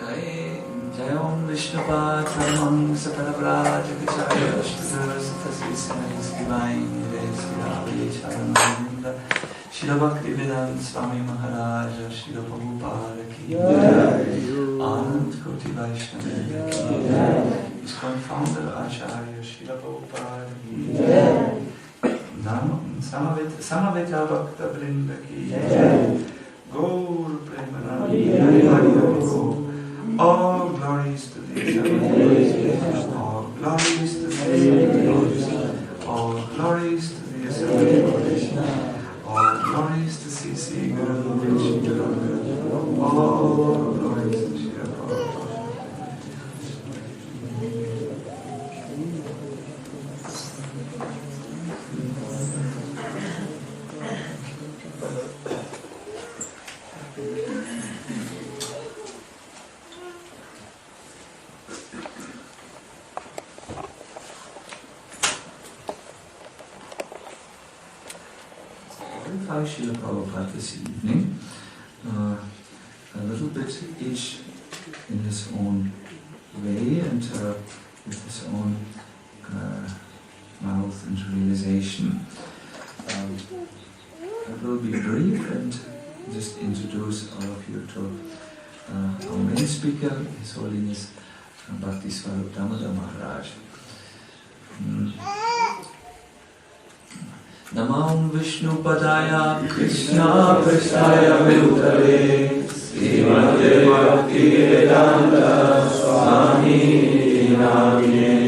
Jai Om Vishnupatramam Saparabrajagacharya Shtasvis Divine Sri Charananda Shri Bhaktivedanta Swami Maharaj Shri Prabhupada Ki Anand Koti Vaishnava Ki ISKCON founder Acharya Shri Prabhupada Ki Samaveta Bhakta Vrinda Ki Gaur Premanand all glories to thee, all glories to thee, all glories to thee, all glories to C.C. Guru, all glories to Shri Prabhupada. Srila Prabhupada this evening, a little bit each in his own way and with his own mouth and realization. I will be brief and just introduce all of you to our main speaker, His Holiness Bhakti Swarup Damodar Maharaj. Namam Vishnu Padaya Krishna Prasthaya Bhutale Srimate Bhakti Vedanta Swami Namine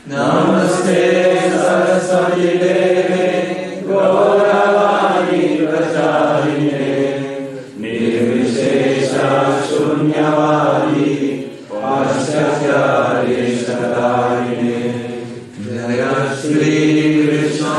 Namaste Saraswati Deve Gauravani Pracharine Nirvishesha Shunyavadi Paschatya Deshatarine Jaya Shri Krishna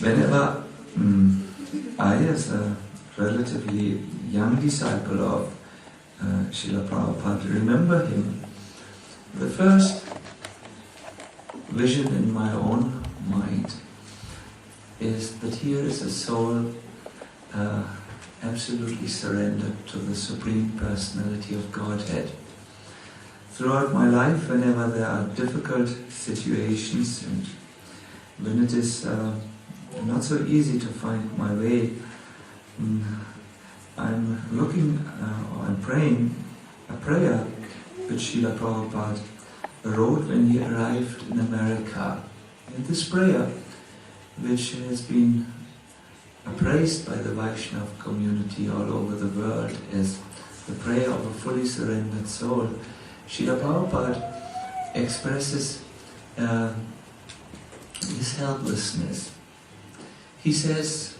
Whenever I, as a relatively young disciple of Srila Prabhupada, remember him, the first vision in my own mind is that here is a soul absolutely surrendered to the Supreme Personality of Godhead. Throughout my life, whenever there are difficult situations and when it is not so easy to find my way, I'm looking or I'm praying a prayer which Srila Prabhupada wrote when he arrived in America. And this prayer, which has been praised by the Vaishnava community all over the world as the prayer of a fully surrendered soul, Srila Prabhupada expresses his helplessness. He says,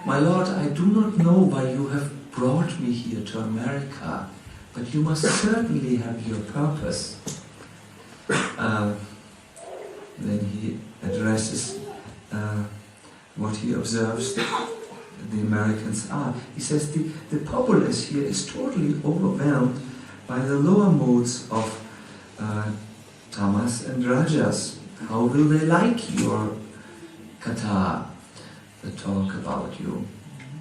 "My Lord, I do not know why you have brought me here to America, but you must certainly have your purpose." Then he addresses what he observes the Americans are. He says, the populace here is totally overwhelmed by the lower modes of tamas and rajas. How will they like your katha, the talk about you?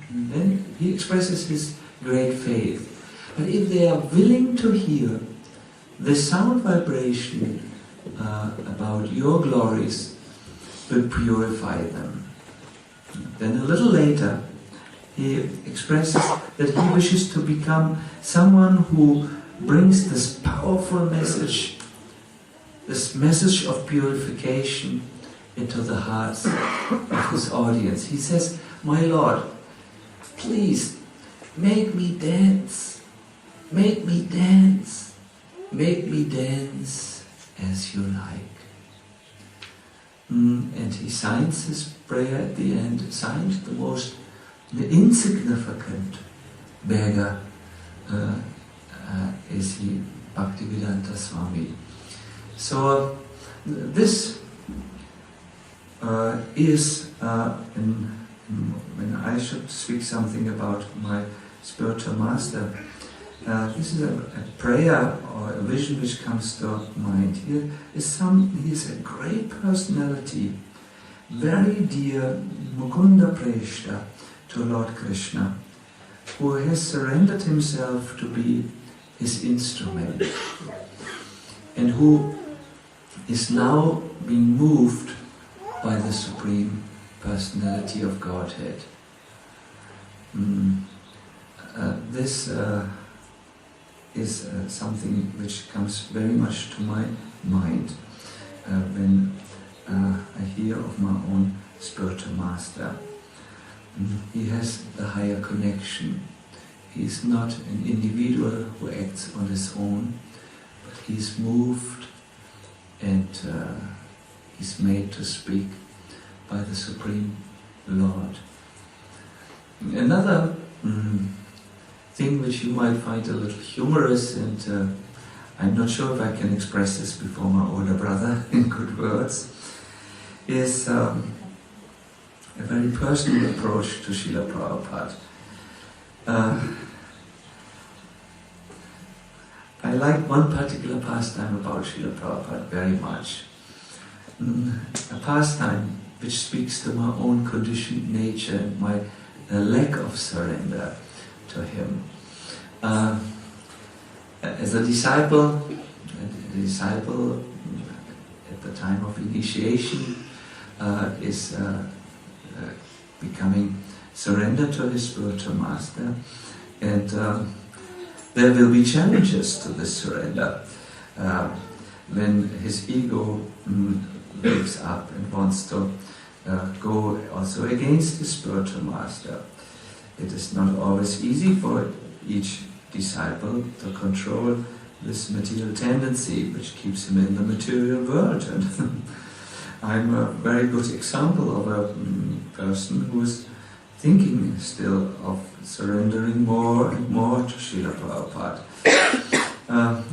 And then he expresses his great faith. But if they are willing to hear the sound vibration about your glories, will purify them. Then a little later, he expresses that he wishes to become someone who brings this powerful message, this message of purification into the hearts of his audience. He says, "My Lord, please make me dance, make me dance, make me dance as you like." And he signs his prayer at the end, signed the most the insignificant beggar is he, Bhaktivedanta Swami. So this is, when I should speak something about my spiritual master, this is a prayer or a vision which comes to mind. He is a great personality, very dear Mukunda Preshta to Lord Krishna, who has surrendered himself to be his instrument, and who is now being moved by the Supreme Personality of Godhead. This is something which comes very much to my mind when I hear of my own spiritual master. He has the higher connection. He is not an individual who acts on his own, but he is moved and is made to speak by the Supreme Lord. Another thing which you might find a little humorous, and I'm not sure if I can express this before my older brother in good words, is a very personal approach to Srila Prabhupada. I like one particular pastime about Srila Prabhupada very much. A pastime which speaks to my own conditioned nature and my lack of surrender to him. As a disciple at the time of initiation is becoming surrendered to his spiritual master, and there will be challenges to this surrender when his ego wakes up and wants to go also against his spiritual master. It is not always easy for each disciple to control this material tendency which keeps him in the material world. And I'm a very good example of a person who is thinking still of surrendering more and more to Srila Prabhupada.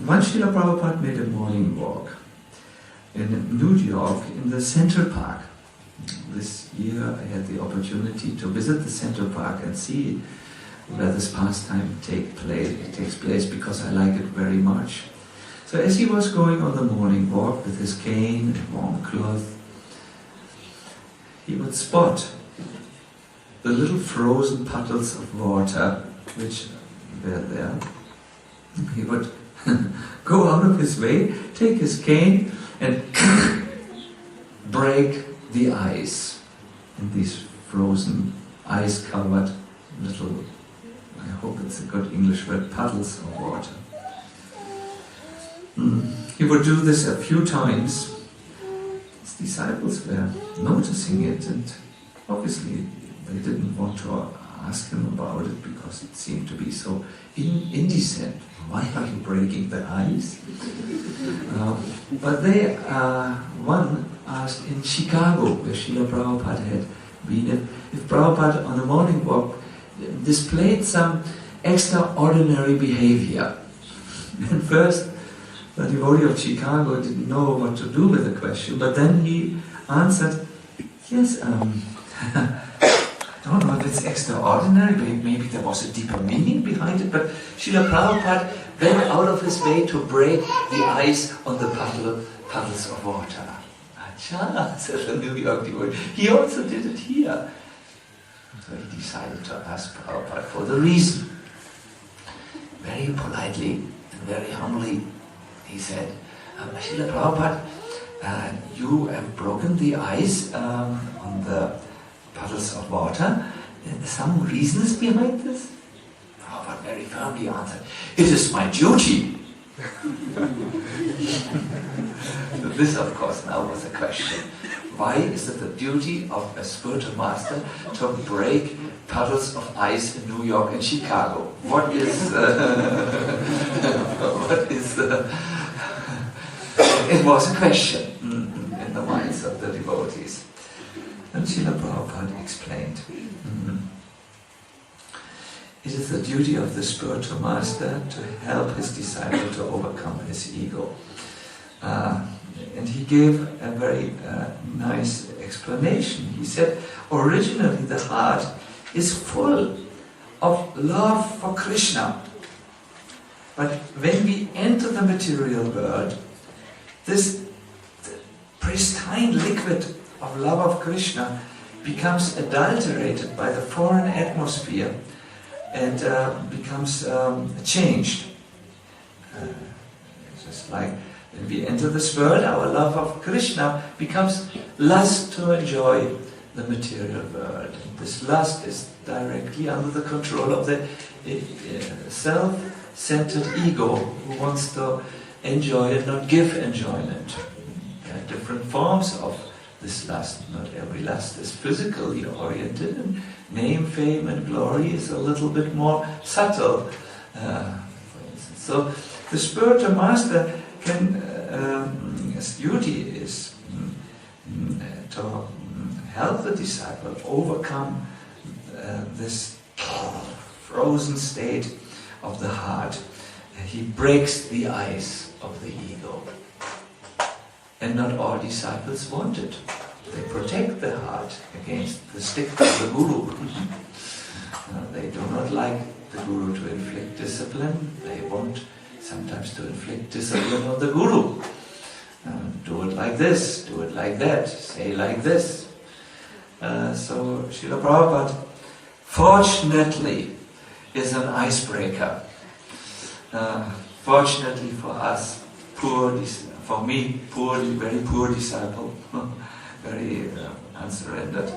Once Srila Prabhupada made a morning walk in New York in the Central Park. This year I had the opportunity to visit the Central Park and see where this pastime takes place, because I like it very much. So as he was going on the morning walk with his cane and warm cloth, he would spot the little frozen puddles of water which were there. He would go out of his way, take his cane and break the ice in these frozen, ice-covered little, I hope it's a good English word, puddles of water. He would do this a few times. His disciples were noticing it, and obviously they didn't want to ask him about it because it seemed to be so indecent. Why are you breaking the ice? But they, one asked in Chicago, where Srila Prabhupada had been, if Prabhupada on a morning walk displayed some extraordinary behavior. And first, the devotee of Chicago didn't know what to do with the question, but then he answered, yes, I don't know if it's extraordinary, maybe there was a deeper meaning behind it, but Srila Prabhupada went out of his way to break the ice on the puddles of water. Acha, said the New York devotee. He also did it here. So he decided to ask Prabhupada for the reason. Very politely and very humbly, he said, Srila Prabhupada, you have broken the ice on the puddles of water. Some reasons behind this? Prabhupada very firmly answered, it is my duty. This, of course, now was a question. Why is it the duty of a spiritual master to break puddles of ice in New York and Chicago? What is... It was a question in the minds of the devotees. And Srila Prabhupada explained. it is the duty of the spiritual master to help his disciple to overcome his ego. And he gave a very nice explanation. He said, originally the heart is full of love for Krishna. But when we enter the material world, this pristine liquid of love of Krishna becomes adulterated by the foreign atmosphere and becomes changed. Just like when we enter this world, our love of Krishna becomes lust to enjoy the material world. And this lust is directly under the control of the self-centered ego who wants to enjoy and not give enjoyment. There are different forms of this lust. Not every lust is physically oriented, and name, fame and glory is a little bit more subtle, for instance. So the spiritual master can, his duty is to help the disciple overcome this frozen state of the heart. He breaks the ice of the ego. And not all disciples want it. They protect the heart against the stick of the guru. They do not like the guru to inflict discipline. They want sometimes to inflict discipline on the guru. Do it like this, do it like that, say like this. So Srila Prabhupada, fortunately, is an icebreaker. Fortunately for us, for me, very poor disciple, very unsurrendered.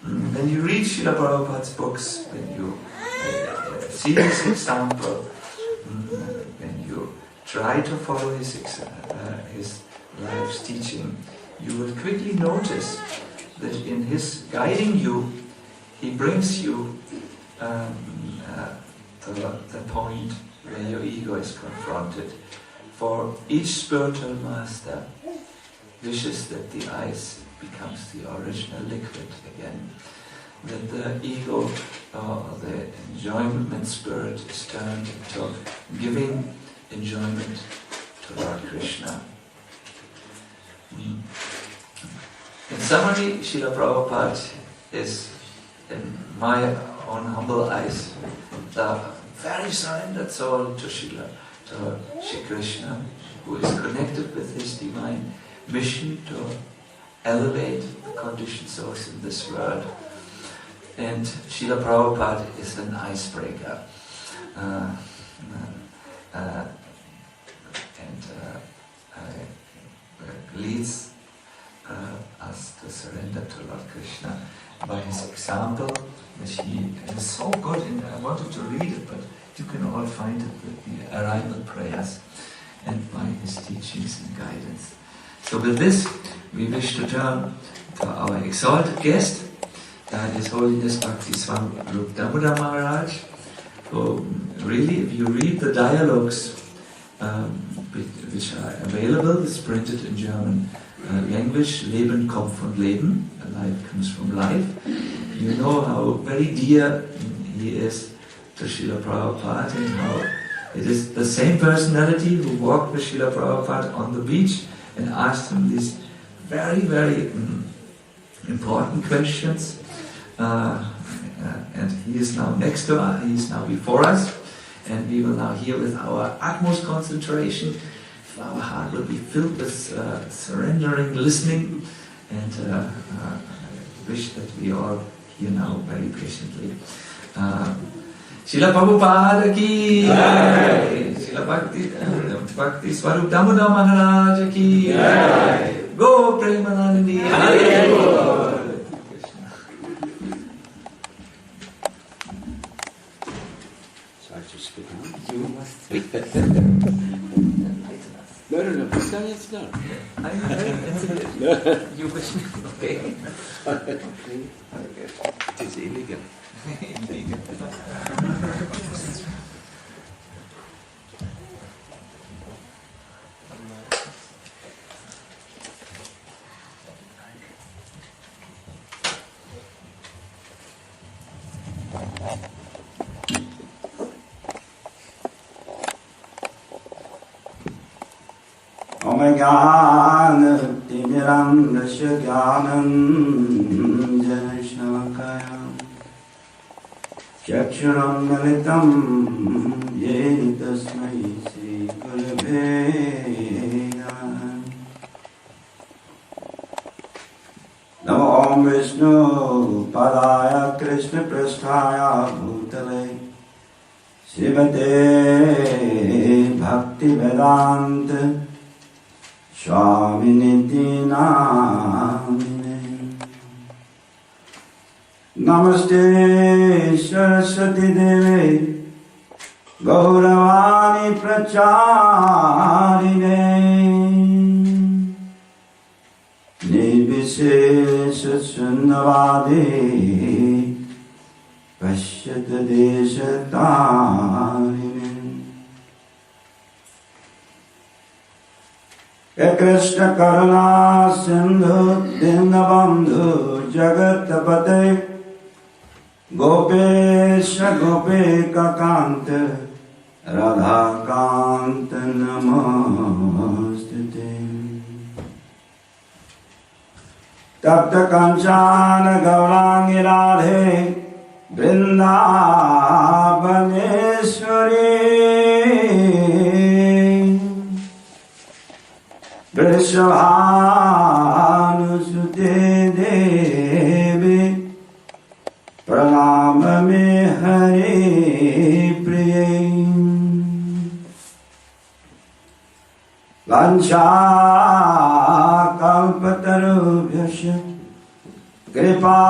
When you read Srila Prabhupada's books, when you see his example, when you try to follow his life's teaching, you will quickly notice that in his guiding you, he brings you to the point where your ego is confronted. For each spiritual master wishes that the ice becomes the original liquid again, that the ego or the enjoyment spirit is turned into giving enjoyment to Lord Krishna. In summary, Srila Prabhupada is, in my own humble eyes, the very surrendered soul to Shri Krishna, who is connected with his divine mission to elevate the conditioned souls in this world. And Srila Prabhupada is an icebreaker. Leads us to surrender to Lord Krishna by his example, which he is so good in. I wanted to read it, but you can all find it with the arrival prayers and by his teachings and guidance. So with this, we wish to turn to our exalted guest, His Holiness Bhakti Swarup Damodar Maharaj, who really, if you read the dialogues which are available, it's printed in German language, Leben kommt von Leben, life comes from life. You know how very dear he is to Srila Prabhupada, and how it is the same personality who walked with Srila Prabhupada on the beach and asked him these very, very important questions. And he is now next to us, he is now before us, and we will now hear with our utmost concentration. Our heart will be filled with surrendering, listening, and I wish that we all hear now very patiently. Srila Prabhupada ki jai, Srila Bhakti Swarup Damodar Maharaj ki jai, Go Premanandi Hare Bol. So I have to speak now? You must speak. No, please tell me it's done. You wish me, okay? It is illegal. ज्ञानतिमिरान्धस्य ज्ञानञ्जनशलाकया चक्षुरुन्मिलितं येन तस्मै श्रीगुरवे नमः। नमो विष्णुपदाय कृष्णपृष्ठाय भूतले श्रीमते भक्तिवेदान्त स्वामिनिति नामिने। नमस्ते सरस्वती देवे गौरवाणी प्रचारिणे निर्विशेष शून्यवादी पश्यत देशतारिणे। हे कृष्ण करुणा सिंधु दीनबंधु जगतपते गोपेश गोपिकान्त राधाकान्त नमोस्तुते। तप्त कांचन गौरांगी राधे वृंदावनेश्वरी वृषभानुसुते देवी प्रणाम में हरे प्रिय। वाञ्छाकल्पतरुभ्यश्च कृपा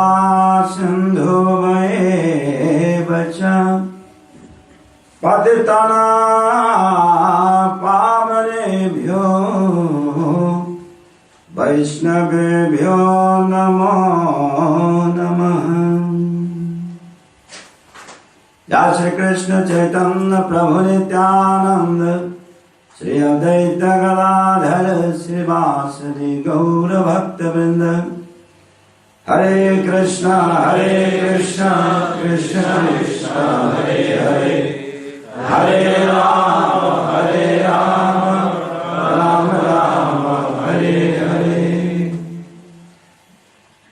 सिन्धुभ्येव च पतितानां पावनेभ्यो वैष्णवेभ्यो नमो नमः। जय श्री कृष्ण चैतन्य प्रभु नित्यानंद श्री अद्वैत गदाधर श्रीवासदि गौर भक्त वृंद। हरे कृष्ण कृष्ण कृष्ण हरे हरे हरे राम राम राम हरे हरे।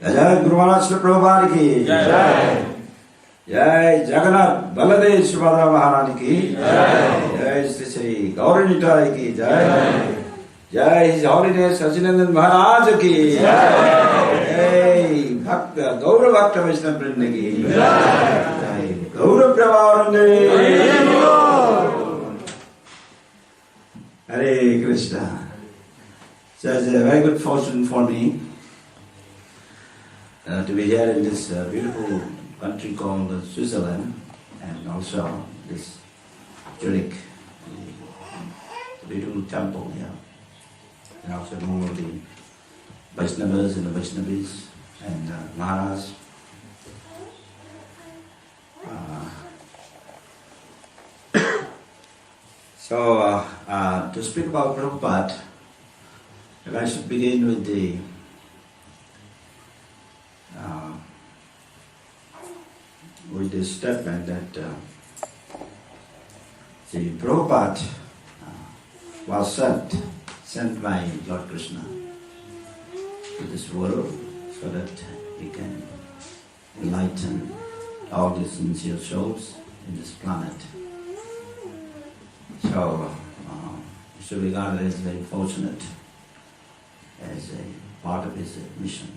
जय गुरु महाराज श्री प्रभुपाद की जय। जय जगन्नाथ बलदेव सुभद्रा महारानी की जय। जय श्री श्री गौरी निताई की जय। जय हिज हॉलिनेस सचिनंदन महाराज की जय। भक्त गौर भक्त वैष्णव वृंद की जय। गौर प्रभावंदे हरे Krishna. So it's a very good fortune for me to be here in this beautiful country called Switzerland, and also this Zurich, the beautiful temple here, and also all of the Vaishnavas and the Vaishnavis and Maharaj. To speak about Prabhupada, I should begin with the statement that the Prabhupada was sent by Lord Krishna to this world so that he can enlighten all the sincere souls in this planet. So he should be regarded as very fortunate as a part of his mission.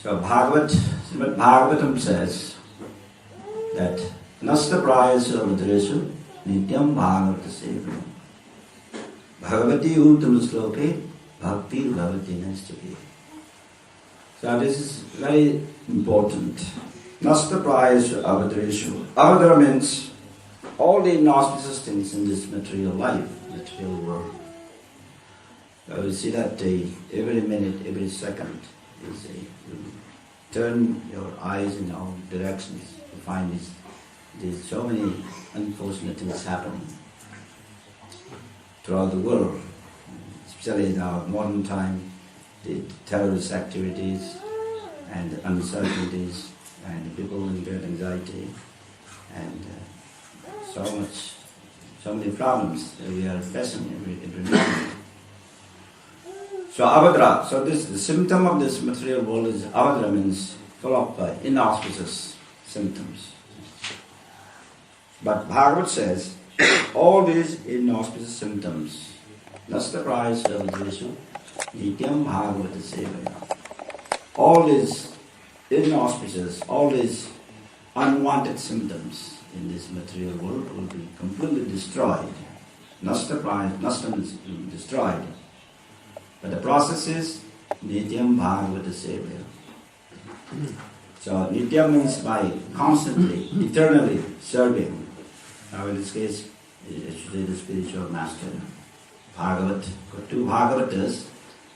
So Srimad Bhagavatam says that Nasta Prayasa Rudrashu Nityam Bhagavata Sevam Bhagavati Uttam Sloke Bhakti Bhavati Nastaki. So this is very important. Nasta Prayasa Avadreshu. Avadra means all the inauspicious things in this material life, material world. So you see that every minute, every second is you turn your eyes in all directions to find there's so many unfortunate things happening throughout the world, especially in our modern time, the terrorist activities and uncertainties and people in great anxiety and so so many problems that we are facing every moment. So abhadra, so this the symptom of this material world is abhadra, means full of inauspicious symptoms. But Bhagavad says, all these inauspicious symptoms, nasta praya sarvadreshu nityam bhagavata sevaya. All these inauspicious, all these unwanted symptoms in this material world will be completely destroyed. Nasta praya, nasta means destroyed. But the process is nityam bhagavata sevaya. So nityam means by constantly, eternally serving. Now in this case, it should be the spiritual master. Bhagavat, got two Bhagavatas,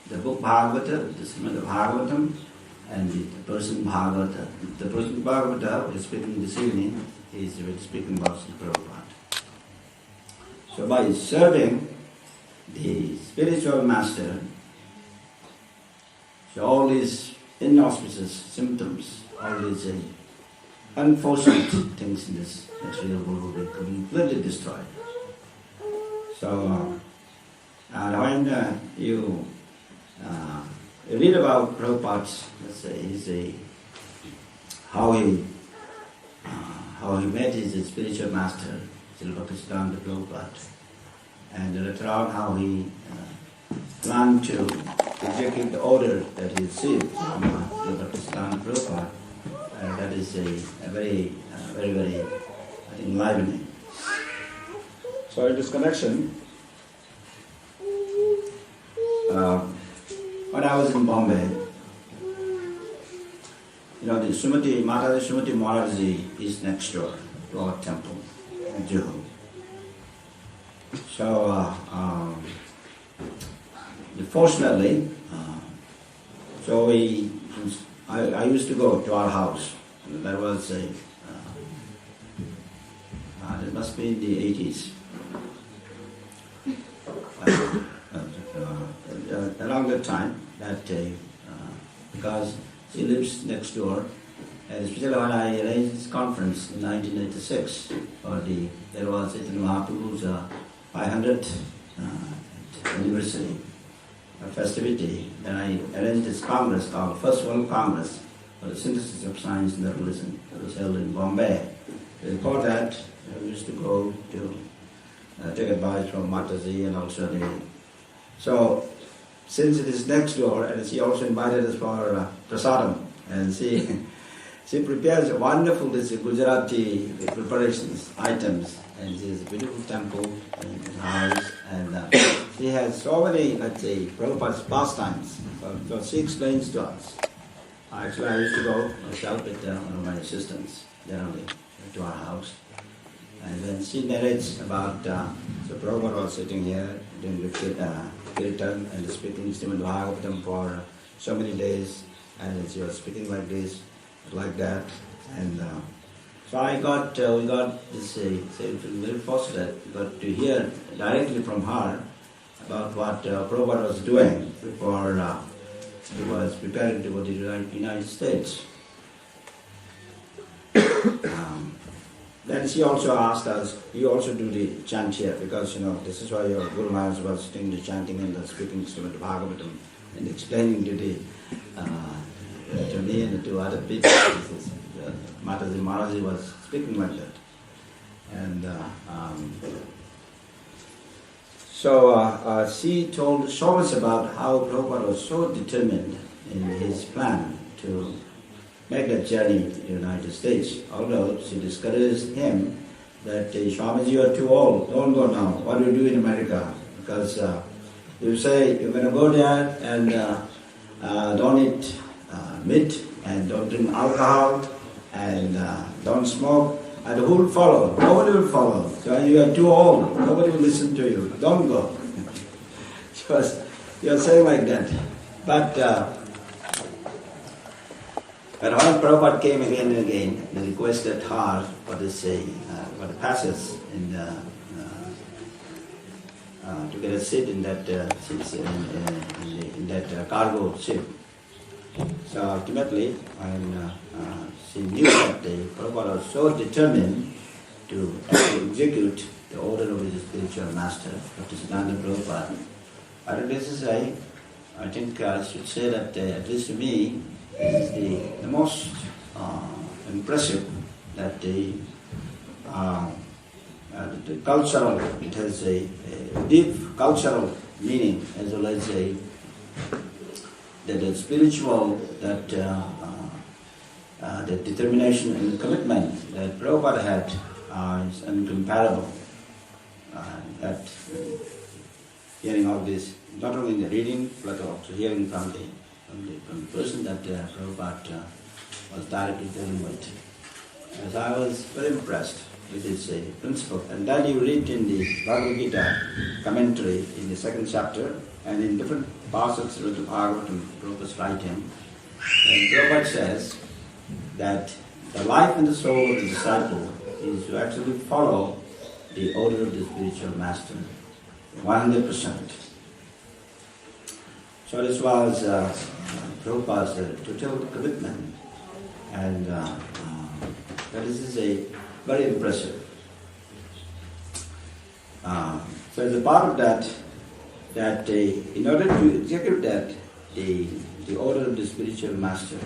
the book Bhagavata, the Srimad Bhagavatam, and the person Bhagavata. The person Bhagavata who is speaking this evening is speaking about Sri Prabhupada. So by serving the spiritual master, so all these inauspicious symptoms, all these unfortunate things in this material world will be completely destroyed. So, and when you read about Prabhupada's, let's say, how he met his spiritual master, Srila Bhaktisiddhanta Prabhupada, and later on how he planned to execute the order that he received from Srila Bhaktisiddhanta Prabhupada. That is a very enlivening. So in this connection, when I was in Bombay, the Mataji Srimati Maharaji is next door to our temple in Juhu. So, fortunately, I used to go to our house. That was it must be in the 80s. Around that time, that day, because she lives next door, and especially when I arranged this conference in 1986, there was Chaitanya Mahaprabhu's 500th anniversary festivity, then I arranged this congress called First World Congress for the Synthesis of Science and Religion. It was held in Bombay. Before that, I used to go to take advice from Mataji and also So, since it is next door, and she also invited us for prasadam, and she prepares wonderful Gujarati preparations, items, and she has a beautiful temple in her house, and she has so many, let's say, Prabhupada's pastimes. So she explains to us. Actually, I used to go myself with one of my assistants generally to our house. And then she narrates about, so Prabhupada was sitting here doing the kirtan and speaking Srimad Bhagavatam for so many days, and she was speaking like this, like that. And so we got this, very fortunate, we got to hear directly from her about what Prabhupada was doing before he was preparing to go to the United States. Then she also asked us, you also do the chant here, because this is why your Guru Maharaj was doing the chanting and the speaking Srimad Bhagavatam and explaining to me and to other people. Mataji Maharaji was speaking like that. And so she told so much about how Prabhupada was so determined in his plan to make that journey to the United States. Although she discouraged him that Swamiji, you are too old, don't go now. What do you do in America? Because you say you're going to go there and don't eat meat and don't drink alcohol and don't smoke, and who will follow? Nobody will follow. So you are too old, nobody will listen to you. Don't go. You are saying like that. But when Prabhupada came again and again and requested her for this for the passage in to get a seat in that in that cargo ship. So ultimately, when she knew that Prabhupada was so determined to execute the order of his spiritual master, Prabhupada Prabhupada. And this is I think I should say that at least to me, this is the most impressive that the cultural, it has a deep cultural meaning as well as the spiritual, that the determination and the commitment that Prabhupada had is incomparable. That hearing all this, not only in the reading, but also hearing from the person that Prabhupada was directly dealing with. As I was very impressed with this principle. And then you read in the Bhagavad Gita commentary in the second chapter, and in different passages of the Bhagavatam, Prabhupada's writing, and Prabhupada says that the life and the soul of the disciple is to actually follow the order of the spiritual master, 100%. So this was Prabhupada's total commitment, and that is a very impressive. So as a part of that in order to execute that, the order of the spiritual master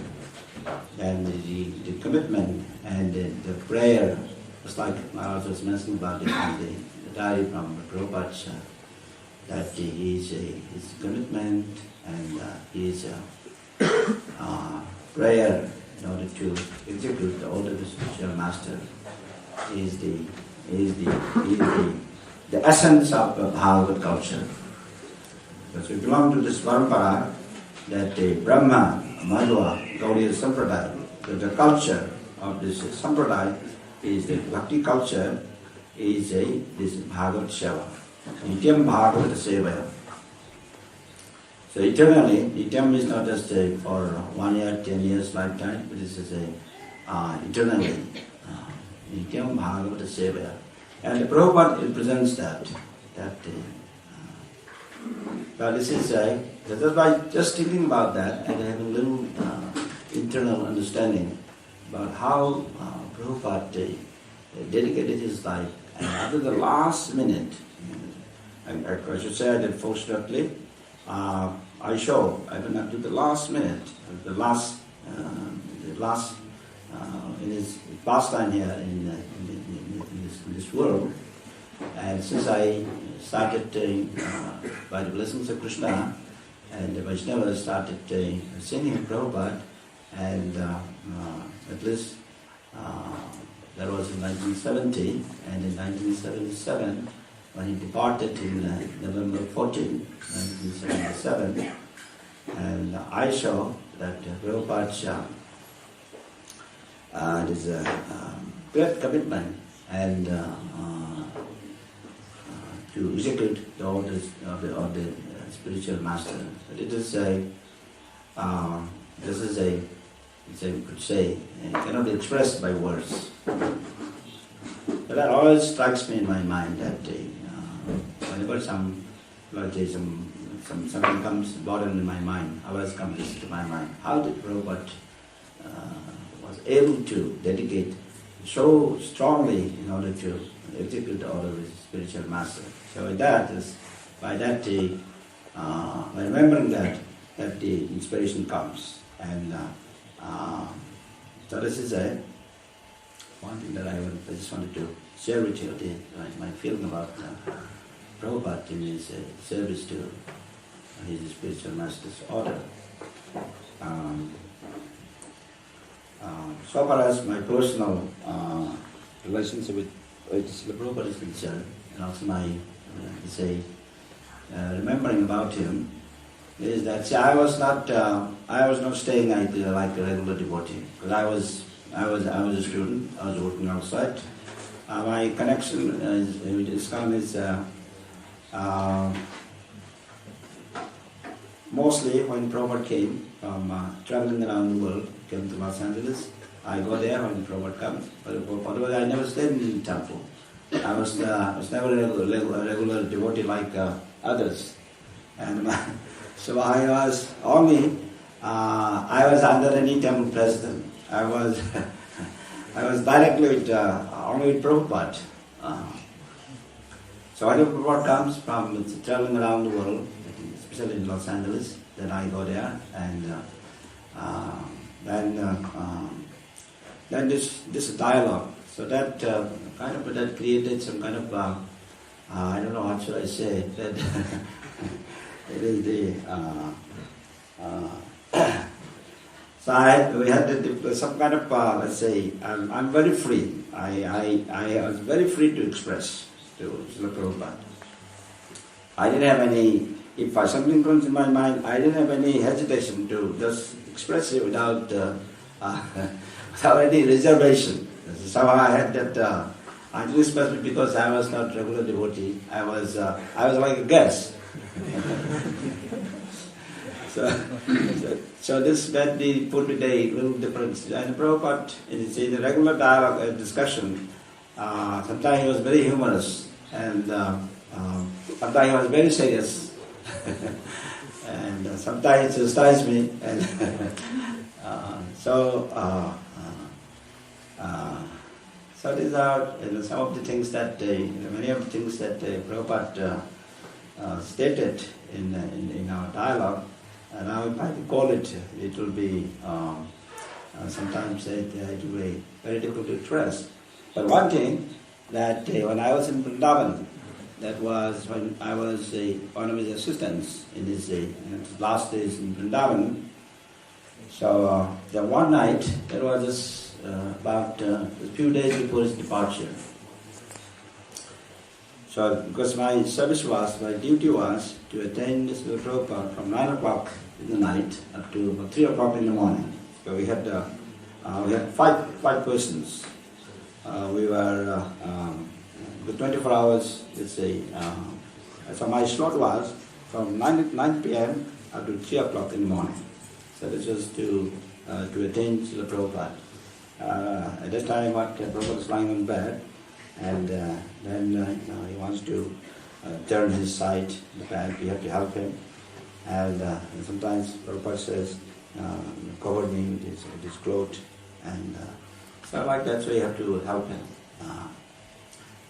and the commitment and the prayer, just like Maharaj was mentioning about the diary from Prabhupada, that his commitment and his prayer in order to execute the order of the spiritual master is the essence of Bhagavad culture. Because we belong to this parampara that the Brahma, Madhva, Gaudiya Sampradaya, the culture of this Sampradaya is the Bhakti culture, is this Bhagavad Seva. Nityam Bhagavad Sevaya. So eternally, Nityam is not just for 1 year, 10 years lifetime, but this is eternally. Nityam Bhagavad Sevaya. And the Prabhupada represents that. This is just by just thinking about that and having a little internal understanding about how Prabhupada dedicated his life. And after the last minute, I should say that fortunately, I will not do the last minute, the last in his pastime here in this world. And since I started by the blessings of Krishna, and the Vaishnavas started singing Prabhupada, and at least that was in 1970, and in 1977, when he departed in November 14, 1977, and I saw that Prabhupada is a great commitment and to execute the orders of the spiritual master. But it is cannot be expressed by words. But that always strikes me in my mind that whenever something comes bottom in my mind, always comes to my mind. How did Prabhupada was able to dedicate so strongly in order to execute the order of his spiritual master? So by remembering that the inspiration comes. And so this is one thing that I just wanted to share with you, my feeling about Prabhupada in his service to his spiritual master's order. So far as my personal relationship with Srila Prabhupada is concerned, and also my remembering about him, is that I was not staying like a regular devotee, because I was a student. I was working outside. My connection with ISKCON is mostly when Prabhupada came from traveling around the world, came to Los Angeles. I go there when Prabhupada comes. But otherwise, I never stayed in the temple. I was never a regular devotee like others, and so I was only I was under any temple president. I was directly with only with Prabhupada. So whenever Prabhupada comes from traveling around the world, especially in Los Angeles, then I go there, and then this dialogue. So that that created some kind of I don't know what should I say. That it is the so we had some kind of let's say I'm very free. I was very free to express to Srila Prabhupada. I didn't have any. If something comes in my mind, I didn't have any hesitation to just express it without without any reservation. Somehow I had that. I didn't express it because I was not regular devotee. I was like a guest. So this made me put today a little difference. And Prabhupada, in the regular dialogue and discussion, sometimes he was very humorous, and sometimes he was very serious, and sometimes he chastised me, and so these are some of the things that many of the things that Prabhupada stated in our dialogue. And now if I call it, it will be sometimes it will be very difficult to express. But one thing that when I was in Vrindavan, that was when I was one of his assistants in his last days in Vrindavan. So the one night, that was just about a few days before his departure. So because my duty was to attend this Prabhupada from 9 o'clock in the night up to about 3 o'clock in the morning. So we had five persons. We were with 24 hours. Let's say. So my slot was from 9 p.m. up to 3 o'clock in the morning. So this was to attend the Prabhupada. At that time, Prabhupada was lying on bed, and then he wants to turn his side to the bed. We have to help him. And sometimes Prabhupada says, cover me with his cloth, and so like that, so you have to help him.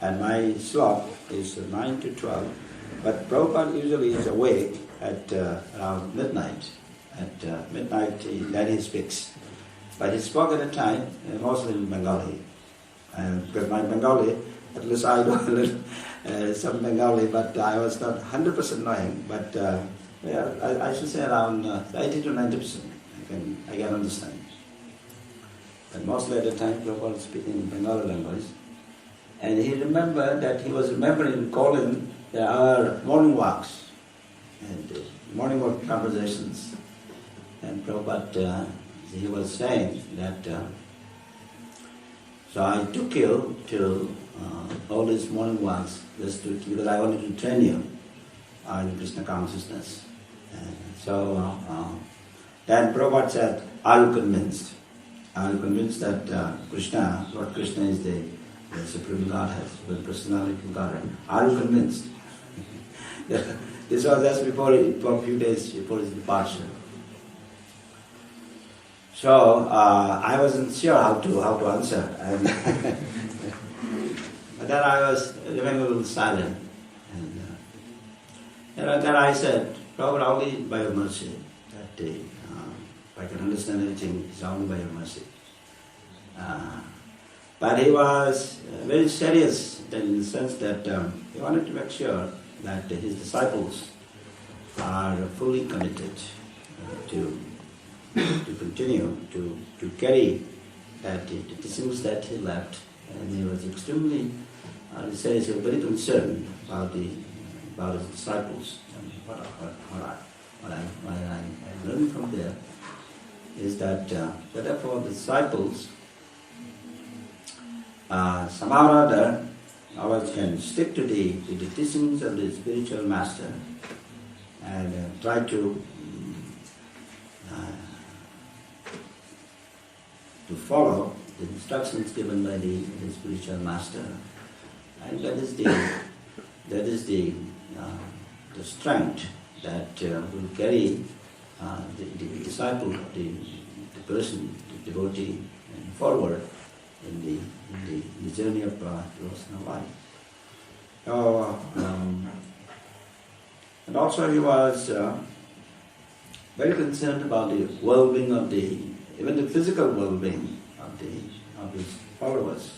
And my slot is 9 to 12, but Prabhupada usually is awake at around midnight. At midnight, then he speaks. But he spoke at a time, mostly in Bengali. And because my Bengali, at least I know a little, some Bengali, but I was not 100% knowing, but I should say around 80 to 90%. I can understand. But mostly at the time, Prabhupada was speaking Bengali language. And he remembered that he was remembering calling our morning walks and morning walk conversations. And Prabhupada, he was saying that, so I took you to all these morning walks just because I wanted to train you in Krishna consciousness. And so then Prabhupada said, are you convinced? Are you convinced that Krishna, Lord Krishna is the Supreme Godhead, the personality of Godhead? Are you convinced? This was just before a few days before his departure. So I wasn't sure how to answer. But then I was remaining a little silent. And then I said, Prabhupada, only by your mercy. That if I can understand anything, it's only by your mercy. But he was very serious in the sense that he wanted to make sure that his disciples are fully committed to continue to carry that the teachings that he left, and he was extremely, he says, very concerned about his disciples. And what I learned from there is that therefore the disciples somehow or other can stick to the teachings of the spiritual master and try to follow the instructions given by the spiritual master, and that is the strength that will carry the disciple, the person, the devotee, forward in the journey of devotional life. And also he was very concerned about the well-being of even the physical well-being of his followers.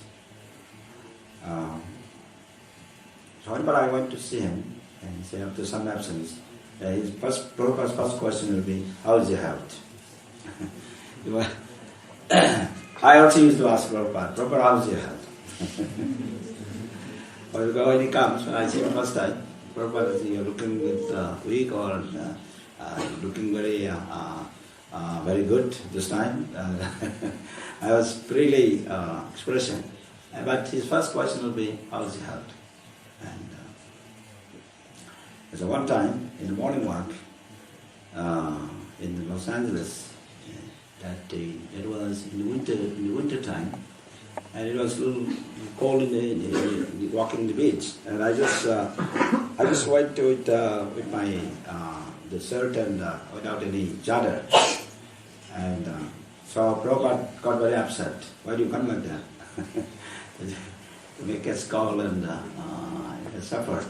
So whenever I went to see him, and he said after some absence, Prabhupada's first question will be, how is your health? I also used to ask Prabhupada, how is your health? When he comes, when I see him first time, Prabhupada says, you're looking weak or looking very good this time. I was really expressing. But his first question will be, how is your health? And so one time, in the morning walk, in Los Angeles, it was in the winter time, and it was a little cold in walking the beach, and I just went to it with my the shirt and without any chadar, and so Prabhupada got very upset. Why do you come like that? To make us cold and suffer.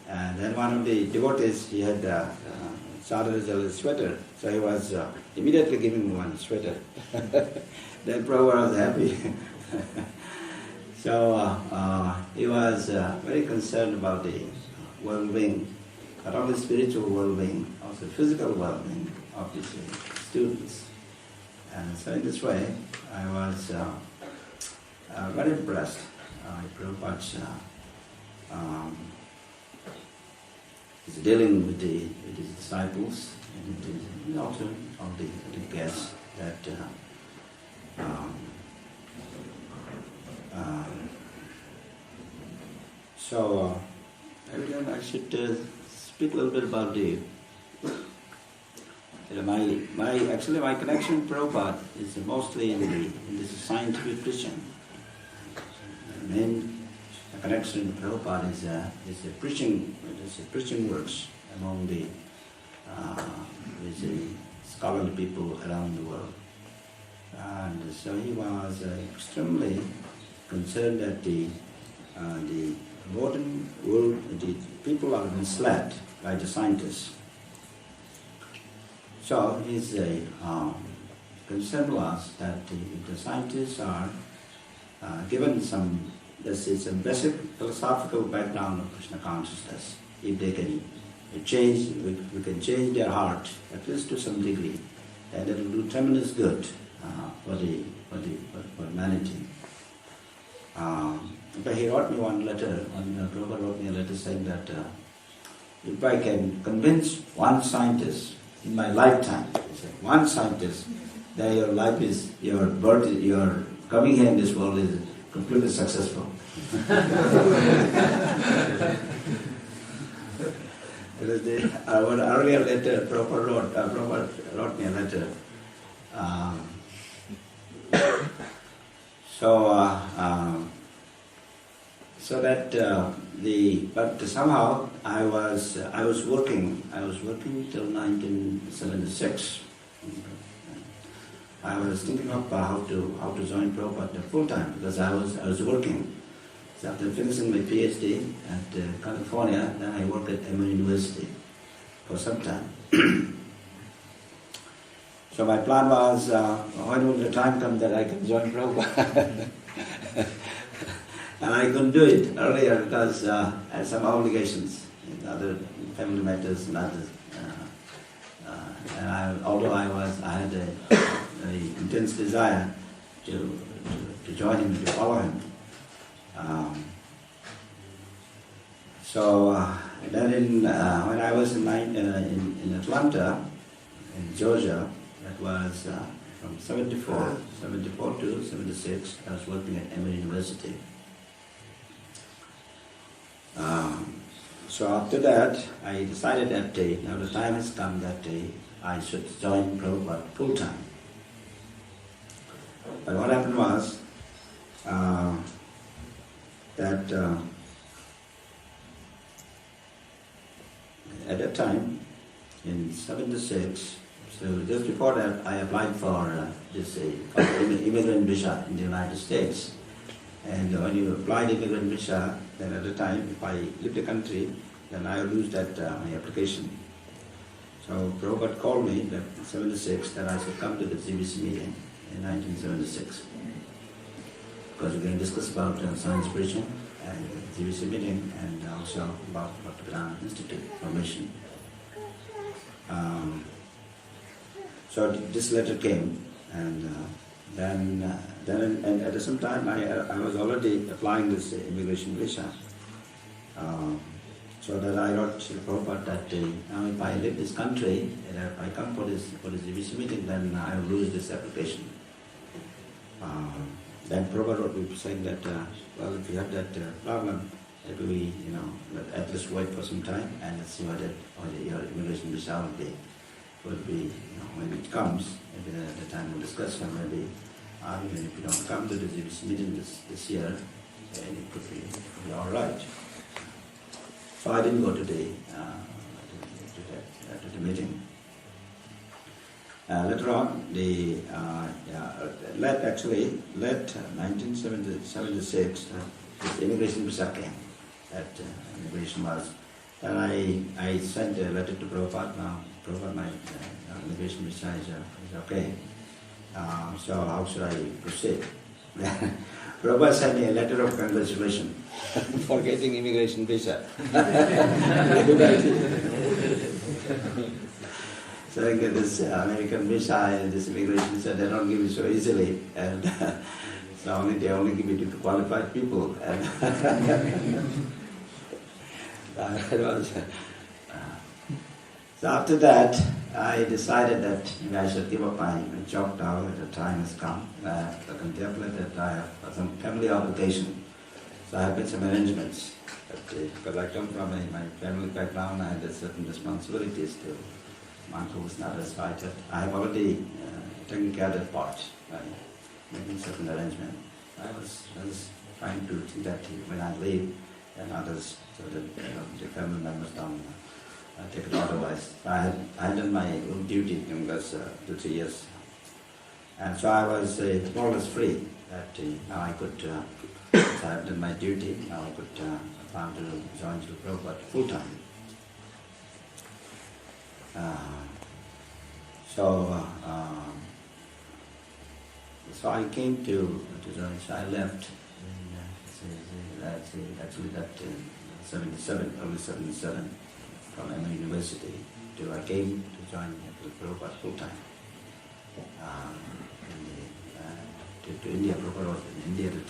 And then one of the devotees, he had chadar as a sweater, so he was immediately giving me one sweater. Then Prabhupada was happy. So he was very concerned about the well-being, not only spiritual well-being, also physical well-being of his students. And so in this way, I was very impressed with Prabhupada's his dealing with his disciples and also of the guests that so every time I should speak a little bit about my connection with Prabhupada is mostly in this scientific preaching. The main connection with Prabhupada is the preaching works among the scholarly people around the world. And so he was extremely concerned that the modern world, the people are misled by the scientists. So his concern was that if the scientists are given some basic philosophical background of Krishna consciousness, if they can change, we can change their heart, at least to some degree, and it will do tremendous good for humanity. But he wrote me one letter, Prabhupada wrote me a letter saying that if I can convince one scientist in my lifetime, he said, one scientist, then your life is, your birth, your coming here in this world is completely successful. One earlier letter, Prabhupada wrote me a letter. But somehow I was working till 1976. I was thinking of how to join Prabhupada full time because I was working. So after finishing my PhD at California, then I worked at Emory University for some time. So my plan was, when will the time come that I can join Prabhupada? And I couldn't do it earlier because I had some obligations in other family matters and others. Although I had a very intense desire to join him, to follow him. Then when I was in Atlanta, in Georgia, that was from 74 to 76, I was working at Emory University. So after that, I decided that day, now the time has come that day, I should join Prabhupada full time. But what happened was that at that time, in 76, so just before that, I applied for this immigrant visa in the United States. And when you apply the immigrant visa, then at the time, if I leave the country, then I will lose that my application. So Prabhupada called me in 1976 that I should come to the GBC meeting in 1976. Because we're going to discuss about science preaching and GBC meeting and also about Bhaktivedanta Institute formation. So this letter came, and then at the same time I was already applying this immigration visa. So that I wrote to Prabhupada that now if I leave this country, and if I come for this GBC meeting, then I will lose this application. Then Prabhupada wrote me saying that, well, if you have that problem, maybe we, at least wait for some time and let's see what your immigration visa would be, when it comes. Maybe at the time we'll discuss, or maybe even if you don't come to the GBC meeting this year, then it could be all right. So I didn't go to the meeting. Later on, late 1976, this immigration visa came. That immigration was. And I sent a letter to Prabhupada. Now, Prabhupada, my immigration visa is okay. So how should I proceed? Prabhupada sent me a letter of congratulations for getting immigration visa. So I get this American visa and this immigration visa, they don't give it so easily, and so they only give it to qualified people. And so after that, I decided that maybe I should give up my job now. The time has come. I contemplate that I have some family obligation. So I have made some arrangements. Because I come from my family background, I had certain responsibilities to my uncle was not as vital. I have already taken care of that part by making certain arrangement. I was trying to see that when I leave, and others, so that the family members don't take it otherwise. I had done my own duty in those 2-3 years, and so I was more or less free. That now I could, I have done my duty. Now I could plan to join the Prabhupada full time. So I came to join. So I left actually that 77, early 77, from MA University. I came to join the Prabhupada full time. To India. Prabhupada was in India at the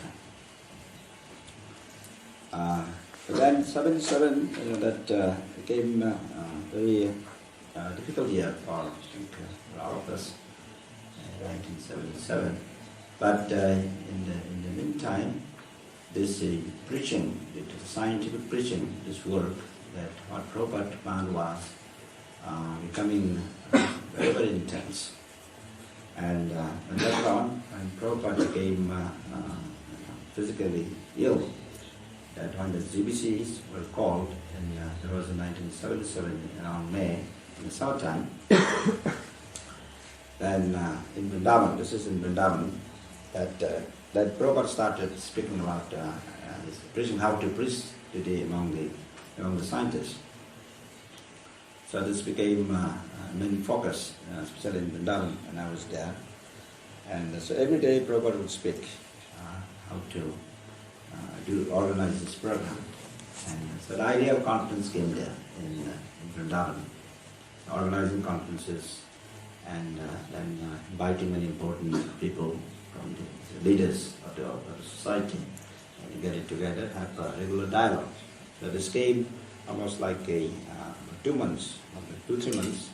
time. But then 77, that became a very difficult year for all of us, 1977. But in the meantime, this preaching, the scientific preaching, this work that what Prabhupada found was becoming very, very intense. And later on, when Prabhupada became physically ill, that when the GBCs were called, and there was in 1977, around May, in the summertime, then in Vrindavan, this is in Vrindavan, that Prabhupada started speaking about preaching, how to preach today among the scientists. So this became main focus, especially in Vrindavan, when I was there. And so every day Prabhupada would speak how to organize this program. And so the idea of conference came there in Vrindavan, organizing conferences and then inviting many important people from the leaders of the society and to get it together, have a regular dialogue. So this came almost like 2 months, 2-3 months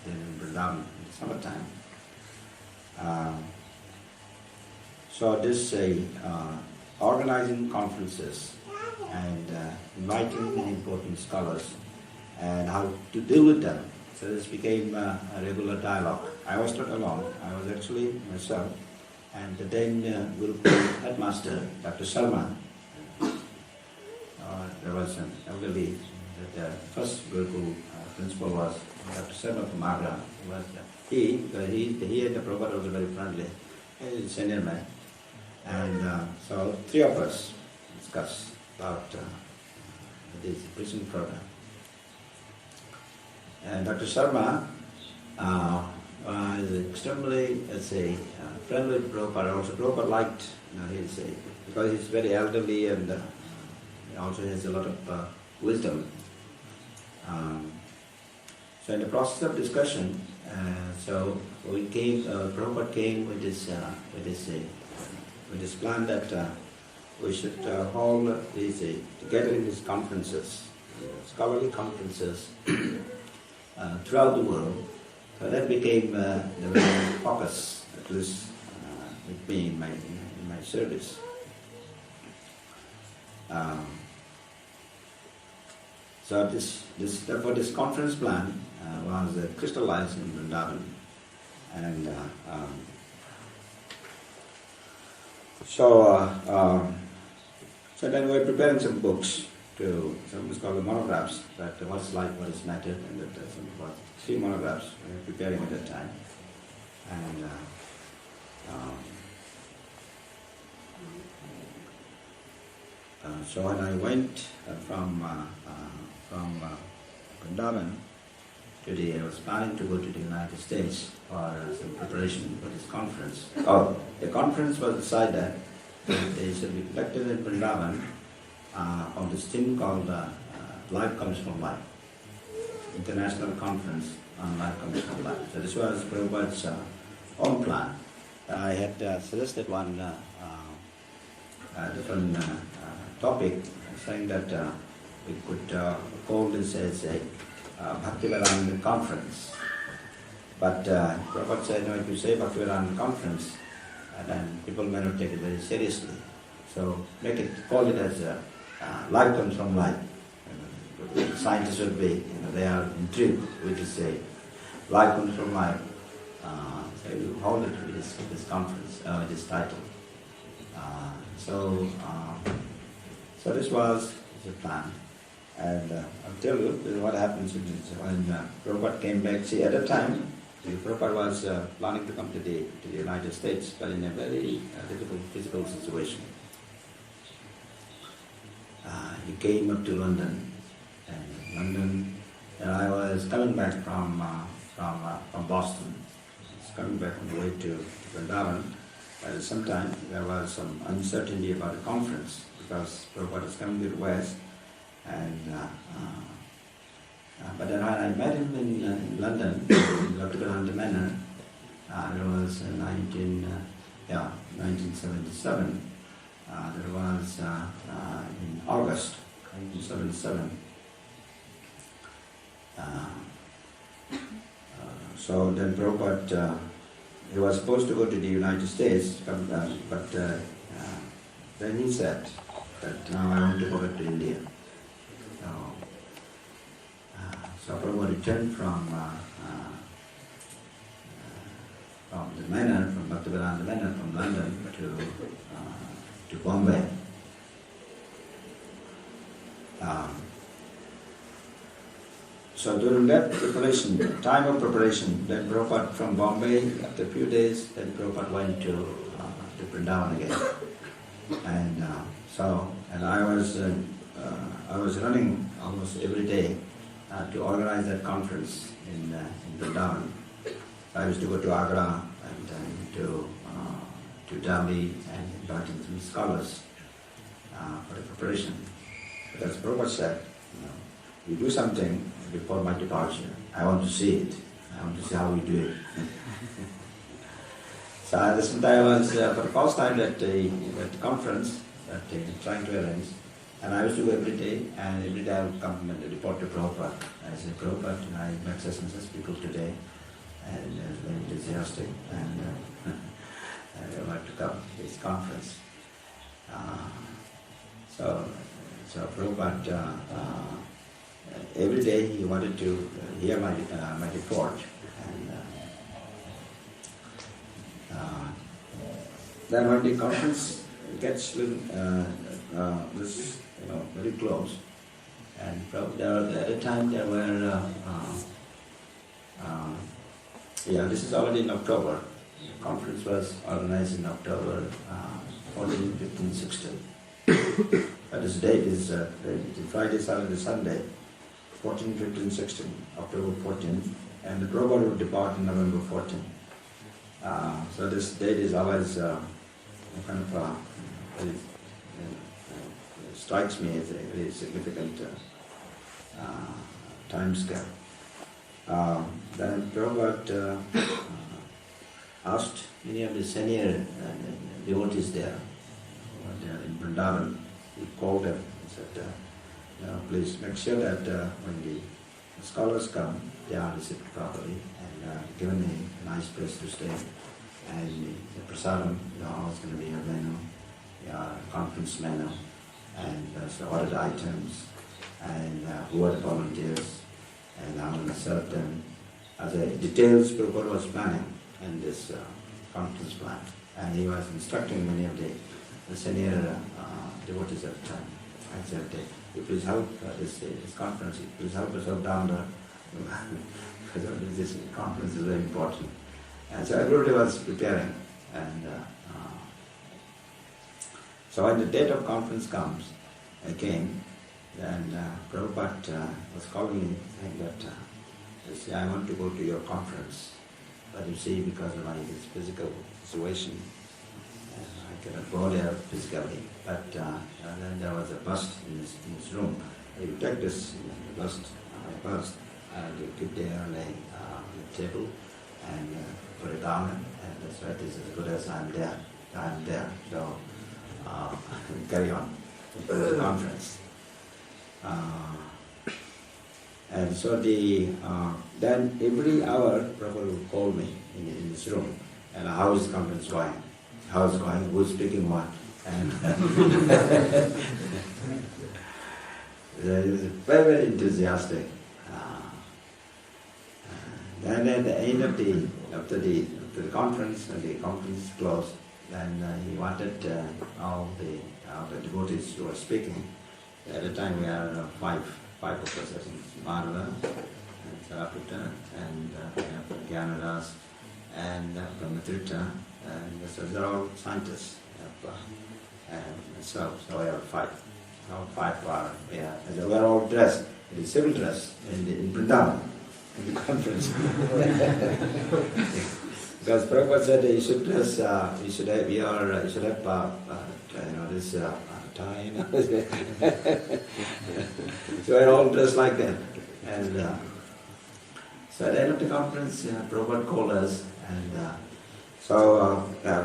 in Vrindavan in the summertime. So this organizing conferences and inviting many important scholars and how to deal with them. So this became a regular dialogue. I was not alone. I was actually myself and the then Guru headmaster, Dr. Sharma. There was an elderly, the first Guru principal was Dr. Sharma from Agra. He and the Prabhupada was very friendly. He was a senior man. And so three of us discussed about this prison program. And Dr. Sharma was extremely, let's say, friendly with Prabhupada. Also, Prabhupada liked his, because he's very elderly and he also has a lot of wisdom. So in the process of discussion, so we came, Prabhupada came with this plan that we should hold these together in these conferences, scholarly conferences throughout the world. So that became the very focus, at least with me in my service. So therefore this conference plan was crystallized in Vrindavan, and so then we're preparing some books some is called the monographs, that what's life, what is matter, and that some about 3 monographs we were preparing at that time. And so when I went from Vrindavan I was planning to go to the United States for some preparation for this conference. The conference was decided that they should be conducted in Vrindavan on this thing called Life Comes from Life, International Conference on Life Comes from Life. So this was Prabhupada's own plan. I had suggested one different topic, saying that we could call this as a Bhaktivedanta conference. But Prabhupada said, no, if you say Bhaktivedanta conference, then people may not take it very seriously. So call it as life comes from life. Scientists would be, they are intrigued with this life comes from life. So you hold it with this conference, this title. So this was the plan. And I'll tell you what happens when Prabhupada came back. See, at that time, Prabhupada was planning to come to the United States, but in a very difficult physical situation. He came up to London, and I was coming back from Boston. I was coming back on the way to Vrindavan. At some time, there was some uncertainty about the conference, because Prabhupada was coming to the West. But then when I met him in London, in Glorification Manor, it was 1977. There was in August 1977. So then Prabhupada, he was supposed to go to the United States, but then he said that now I want to go back to India. So Prabhupada returned from the manor, from Bhaktivedanta Manor, from London to Bombay. So during that preparation, time of preparation, then Prabhupada from Bombay, after a few days, then Prabhupada went to Vrindavan again. And I was running almost every day to organize that conference in Vrindavan. I used to go to Agra and then to Delhi and inviting some scholars for the preparation. Because Prabhupada said, you do something before my departure. I want to see it. I want to see how you do it. So at the same time, I was for the first time at the conference that they were trying to arrange. And I used to go every day, and every day I would come and report to Prabhupada. I said, Prabhupada, I met such and such people today, and I was very enthusiastic, and I would like to come to this conference. So Prabhupada, every day he wanted to hear my report. And then when the conference gets very close, and at the time there were, this is already in October. The conference was organized in October 14, 15, 16. This date is Friday, Saturday, Sunday, 14, 15, 16, October 14, and the Prabhupada will depart in November 14. So this date is always kind of very, strikes me as a very significant time scale. Then Prabhupada asked many of the senior devotees there in Vrindavan. He called them and said, please make sure that when the scholars come, they are received properly and given a nice place to stay. And the prasadam, always going to be a menu, conference menu, and so what are the items, and who are the volunteers, and I'm going to serve them as a details Prabhupada was planning in this conference plan. And he was instructing many of the senior devotees at the time. I said, please help this conference, please help us help down there, because this conference is very important. And so everybody was preparing. And so when the date of conference came, then Prabhupada was calling me saying that I want to go to your conference, but you see, because of this physical situation, I cannot go there physically. But then there was a bust in his room. You take this bust, and you keep there on the table, and put it down, and that's right, this is as good as I'm there. So carry on with the conference. And so then every hour Prabhupada would call me in his room, and how is the conference going? How is it going? Who's speaking what? And he was very, very enthusiastic. Then at the end of after the conference, and the conference closed, then he wanted all the devotees who were speaking. At the time we had five of us, I think, Madhava, and Saraputta, and Gyanadas, and Brahmatrita, and so they're all scientists. And so we have five. All five are, and they were all dressed in civil dress in Vrindavan, in the conference. Because Prabhupada said you should dress, you should have this tie. So we're all dressed like that. And so at the end of the conference, Prabhupada called us, and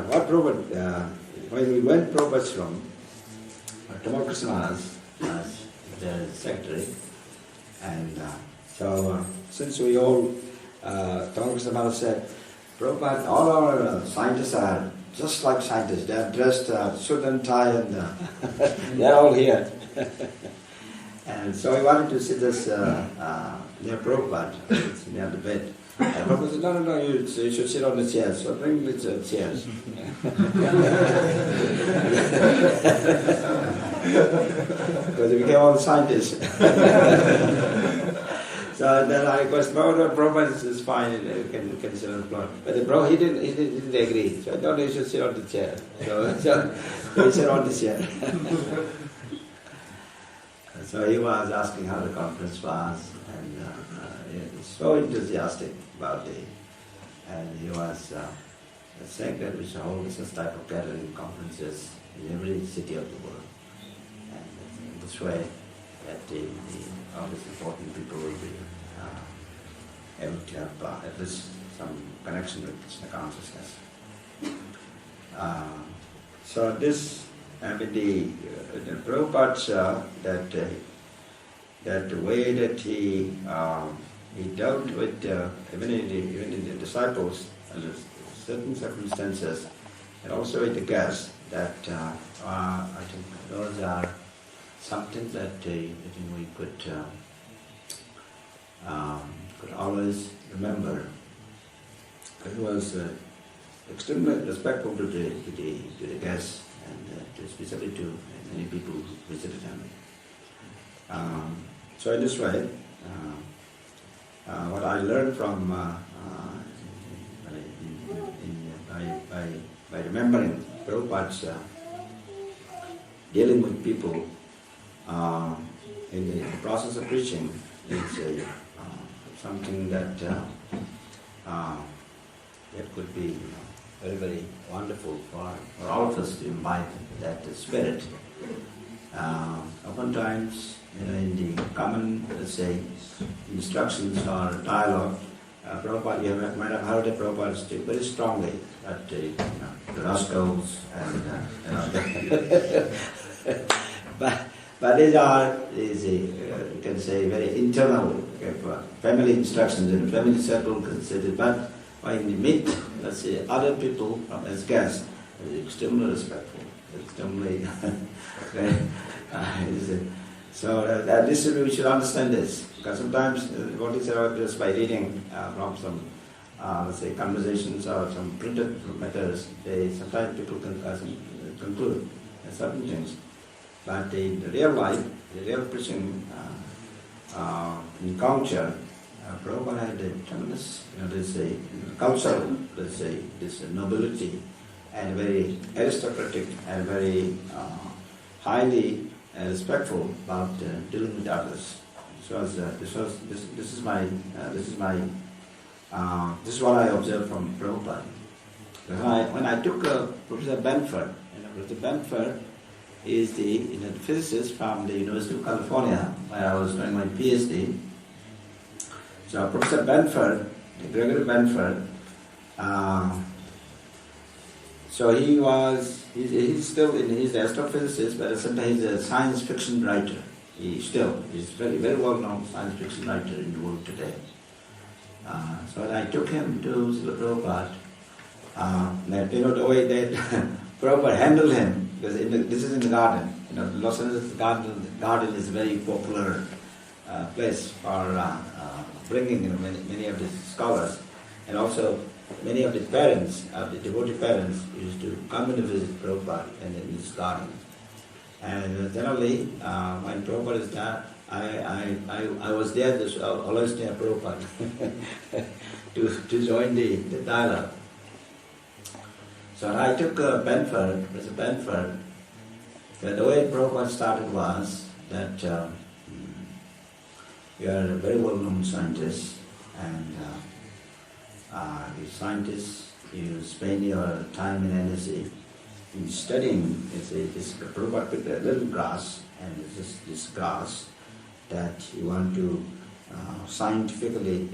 what Prabhupada, when we went to Prabhupada's room, Tamal Krishna Maharaj was the secretary, and since we all, Tamal Krishna Maharaj said, Prabhupada, all our scientists are just like scientists. They are dressed suit and tie, and they are all here. And so we wanted to sit this near Prabhupada, near the bed. And Prabhupada said, no, you should sit on the chairs. So bring the chairs. Because we became all scientists. So then I requested, Prabhupada is fine, you can sit on the floor. But he didn't agree. So I thought he should sit on the chair. So he sat on the chair. So he was asking how the conference was, and he was so enthusiastic about it. And he was saying that we should hold this type of gathering conferences in every city of the world. And in this way, that all these important people will be able to have at least some connection with Krishna consciousness. So this, the Prabhupada, that way that he dealt with even in the disciples under certain circumstances, and also with the guests, that I think those are something that I think we could always remember. He was extremely respectful to the guests, and especially to many people who visited him. So in this way, what I learned from by remembering Prabhupada's dealing with people in the process of preaching is something that that could be very, very wonderful for all of us to imbibe that spirit. Oftentimes, in the common, let's say, instructions or dialogue, Prabhupada, you might have heard that Prabhupada speak very strongly that the rascals and but these are you can say very internal family instructions in family circle considered. But when you meet, let's say, other people as guests, it's extremely respectful, extremely. So that this we should understand this, because sometimes what is just by reading from some let's say conversations or some printed matters, sometimes people can conclude certain things. But in the real life, the real preaching in culture, Prabhupada had a tremendous, there's a cultural, let's say, this nobility, and very aristocratic and very highly respectful about dealing with others. This is what I observed from Prabhupada. When I took Professor Benford, Professor Benford is the physicist from the University of California, where I was doing my PhD. So Professor Benford, Gregory Benford, so he's still he's an astrophysicist, but at the same time he's a science fiction writer. He's very, very well known science fiction writer in the world today. So when I took him to Srila Prabhupada, the way that Prabhupada handled him, because this is in the garden. Los Angeles garden is a very popular place for bringing many of the scholars, and also many of the parents, the devotee parents, used to come and visit Prabhupada in this garden. And generally, when Prabhupada is there, I was there, always near Prabhupada, to join the dialogue. So I took Benford, Mr. Benford. The way Prabhupada started was that you are a very well-known scientist, and you scientists, you spend your time and energy in studying. Prabhupada picked a little grass, and it's this grass that you want to scientifically,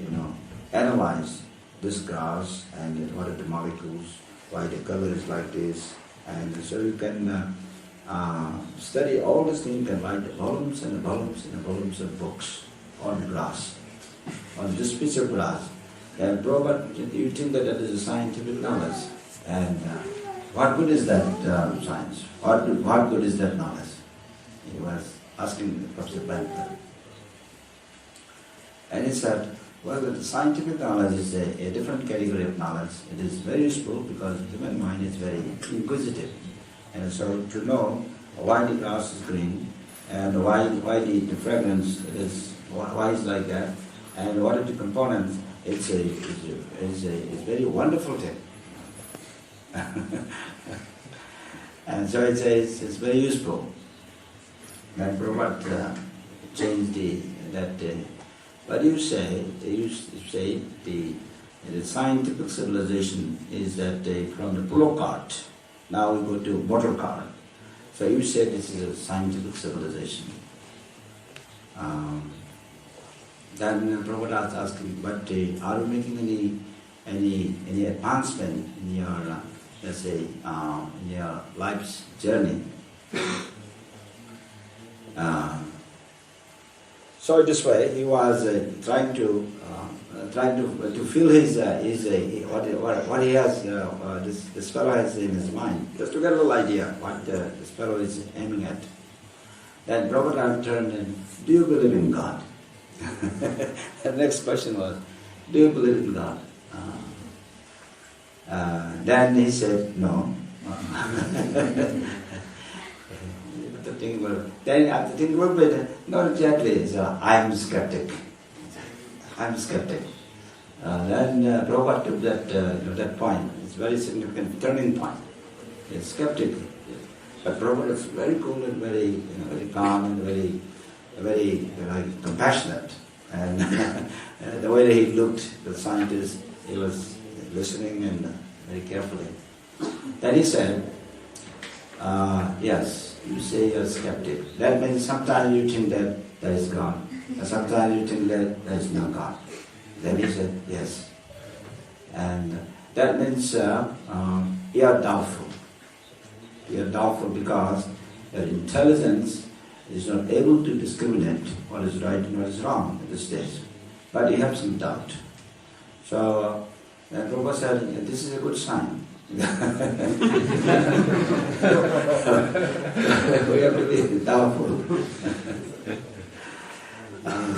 analyze this grass and what are the molecules, why the color is like this, and so you can study all these things. You can write volumes and volumes and volumes of books on the grass, on this piece of grass. And Prabhupada, you think that is a scientific knowledge, and what good is that science? What good is that knowledge? He was asking Professor Benford. And he said, well, the scientific knowledge is a different category of knowledge. It is very useful because the human mind is very inquisitive. And so to know why the grass is green, and why the fragrance is, why it's like that, and what are the components, it's a very wonderful thing. And so it's very useful. And Prabhupada changed that. What do you say? You say the scientific civilization is that from the polo cart, now we go to motor car. So you say this is a scientific civilization. Then Prabhupada is asking, but are you making any advancement in your, let's say, in your life's journey? So this way, he was trying to feel his what he has. This fellow has in his mind, just to get a little idea what this fellow is aiming at. Then Prabhupada turned and, do you believe in God? The next question was, do you believe in God? Then he said, no. Then after thinking a little bit, not exactly, so I am skeptic. I'm skeptic. Then Prabhupada took that point. It's a very significant turning point. It's skeptic. But Prabhupada was very cool and very, very calm and very compassionate. And the way that he looked, the scientist, he was listening and very carefully. Then he said, yes, you say you're skeptic. That means sometimes you think that there is God, and sometimes you think that there is no God. Then he said, yes. And that means you are doubtful. You are doubtful because your intelligence is not able to discriminate what is right and what is wrong at this stage. But you have some doubt. So Prabhupada said, this is a good sign. We have to be doubtful.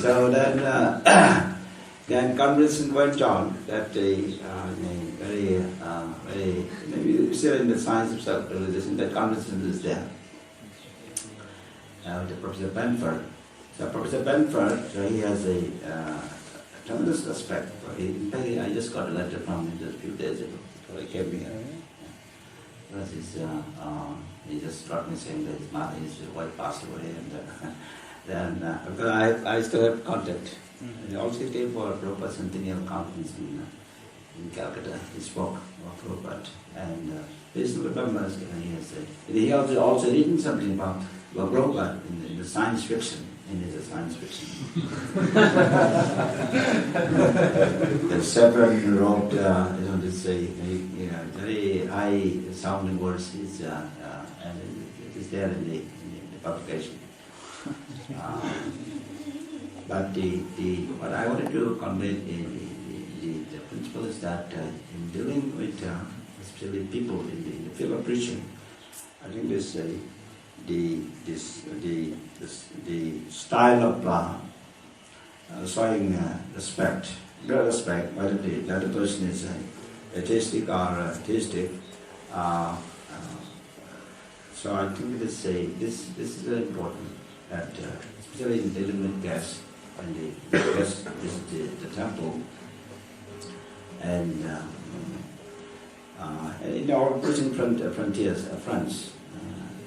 So then conversation went on that maybe still in the science of self-realization, that conversation is there. With Professor Benford. So Professor Benford, he has a tremendous respect for him. I just got a letter from him just a few days ago. So he came here. Because he just wrote me saying that his wife passed away, and then because I still have contact. And he also came for Prabhupada Centennial Conference in Calcutta. He spoke of Prabhupada, and please remember he also written something about Prabhupada in the science fiction. In his science fiction. The Sept wrote, this very high sounding words, and it is there in the publication. But what I wanted to convey, the principle is that in dealing with especially people in the field of preaching, I think the style of showing respect, great respect, whether the other person is atheistic or theistic. So I think this is very important, that especially in dealing with guests, when the guest visit the temple, and in our preaching fronts.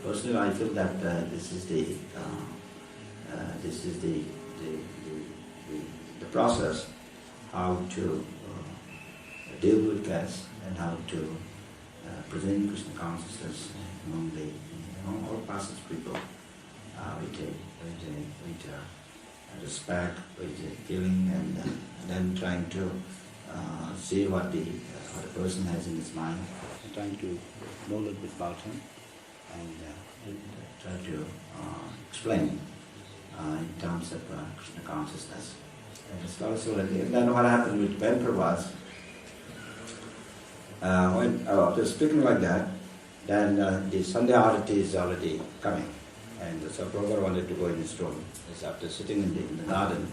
Personally, I feel that this is the process how to deal with guests and how to present Krishna consciousness among all classes of people with respect, with feeling, and then trying to see what the person has in his mind, and trying to know a little bit about him, and try to explain in terms of Krishna consciousness. And then what happened with Benford was, when after speaking like that, then the Sunday Arati is already coming, and so Prabhupada wanted to go in his room. It's after sitting in the garden.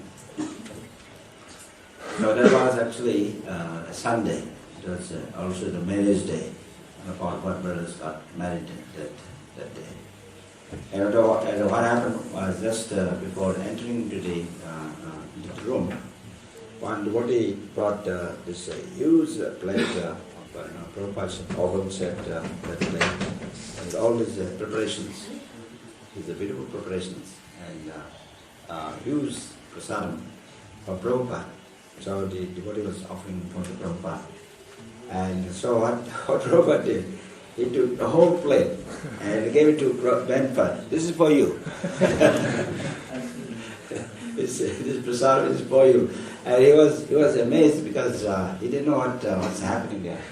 So that was actually a Sunday. It was also the marriage day. Prabhupada brothers got married that day. And what happened was just before entering into the room, one devotee brought this huge plate of Prabhupada's oval set, that plate, and all these preparations, these beautiful preparations, and huge prasadam for Prabhupada. So the devotee was offering for the Prabhupada. And so what Prabhupada did, he took the whole plate and gave it to Benford. This is for you. this prasadam is for you. And he was amazed because he didn't know what's happening there.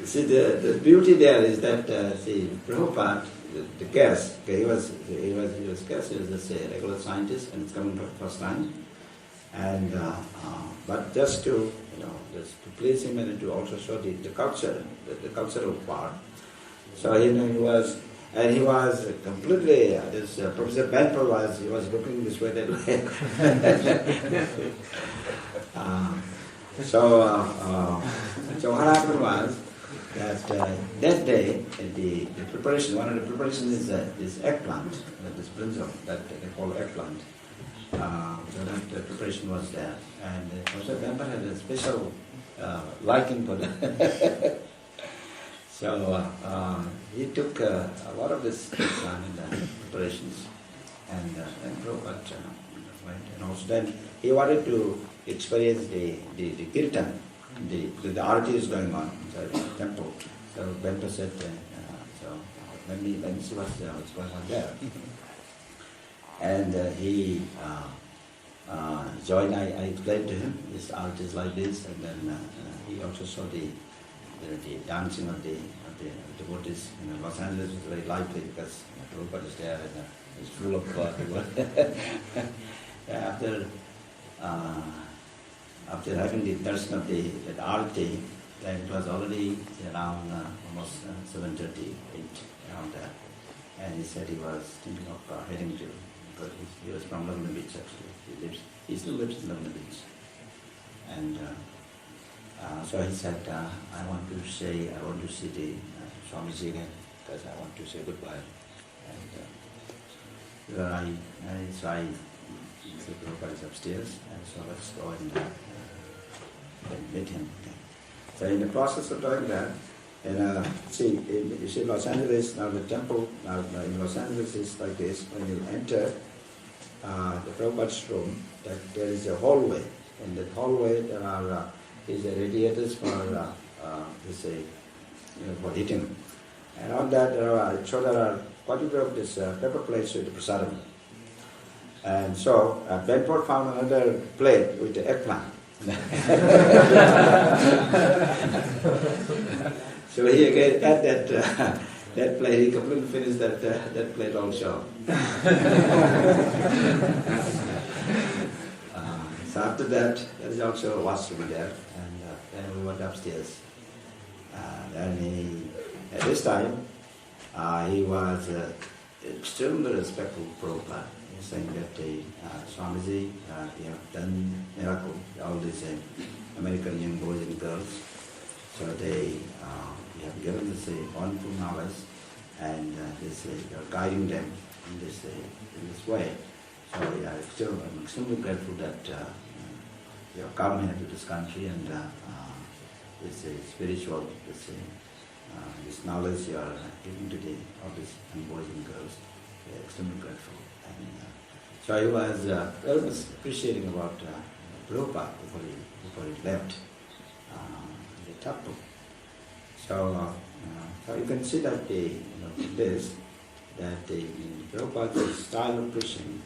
See, the beauty there is that Prabhupada, the guest, he was guest, he was just a regular scientist, and it's coming for the first time. And but just to please him and to also show the culture, the cultural part. So he was completely. This Professor Benford was looking this way, that way. So what happened was that that day the preparation, one of the preparations is this eggplant, this brinjal that they call eggplant. So that the preparation was there, and Professor Benford had a special liking for that. So he took a lot of this time in the preparations, and Prabhupada went. And also then he wanted to experience the kirtan, the arati is going on inside the temple. So Benta said, so let me see what's going on there. And he joined. I explained to him this art is like this, and then he also saw the dancing of the devotees. Los Angeles was very lively because Prabhupada is there and it's full of people. After having the darshan of the arati, then it was already around almost 7:38 around that, and he said he was thinking of heading to, because he was from Laguna Beach actually. He still lives in Laguna Beach, and so he said, I want to see the Swamiji again because I want to say goodbye. And so I said, Prabhupada is upstairs, and so let's go and meet him. So in the process of doing that, and you see Los Angeles, now the temple, now in Los Angeles is like this. When you enter the Prabhupada's room, that there is a hallway. In that hallway there are radiators for for heating. And on that there are quite a bit of this paper plates with the prasadam. And so Bedford found another plate with the eggplant. So he again had that plate. He completely finished that plate also. So after that, there is also a washroom there, and then we went upstairs. At this time, he was extremely respectful of Prabhupada. He saying that Swamiji, you have done miracle, all these American young boys and girls. So they have given this wonderful knowledge, and you're guiding them in this way. So I'm extremely grateful that you have come here to this country, and this spiritual, this knowledge you are giving to all these young boys and girls. We are extremely grateful. And so he was very much appreciating about Prabhupada before he left the temple. So you can see that in Prabhupada's style of preaching,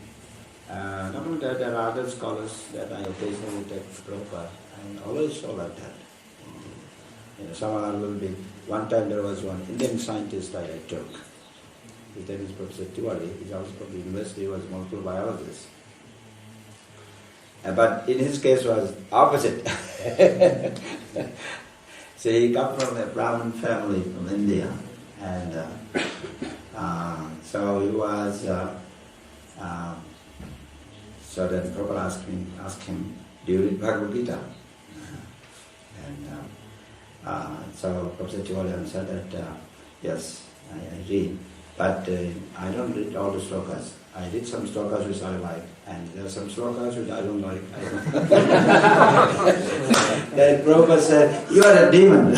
not only that, there are other scholars that I occasionally take to Prabhupada, and always show like that. Someone will be. One time there was one Indian scientist I took. His name is Professor Tiwari. He's also from the university. He was a molecular biologist. But in his case was opposite. So he come from a Brahmin family from India, and so he was. So then Prabhupada asked him, "Do you read Bhagavad Gita?" So Professor Tiwari answered that yes, I read, but I don't read all the slokas. I read some slokas which I like, and there are some slokas which I don't like. Then Prabhupada said, "You are a demon."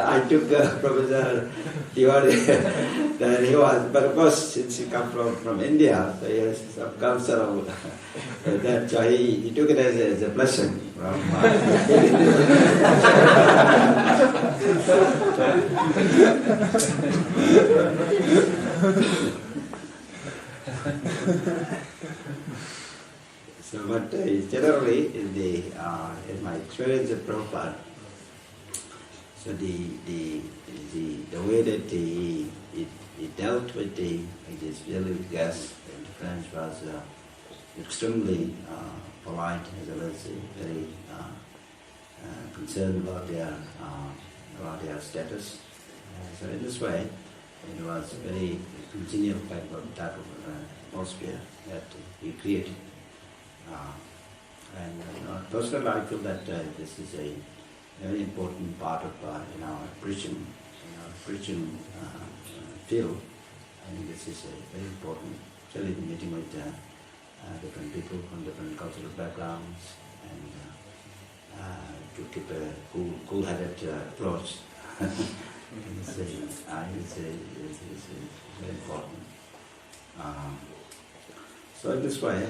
I took Professor Tiwari, then he was, but of course, since he come from India, so he has some culture of that, so he took it as a blessing from So, but generally, in my experience of Prabhupada, so the way that he dealt with this really guests and friends was extremely polite, as well as very concerned about their status. So in this way, it was a very congenial type of atmosphere that he created. And personally, I feel that this is a very important part of in our preaching field, And this is very important, actually meeting with different people from different cultural backgrounds, and to keep a cool-headed approach. It's very important. So in this way,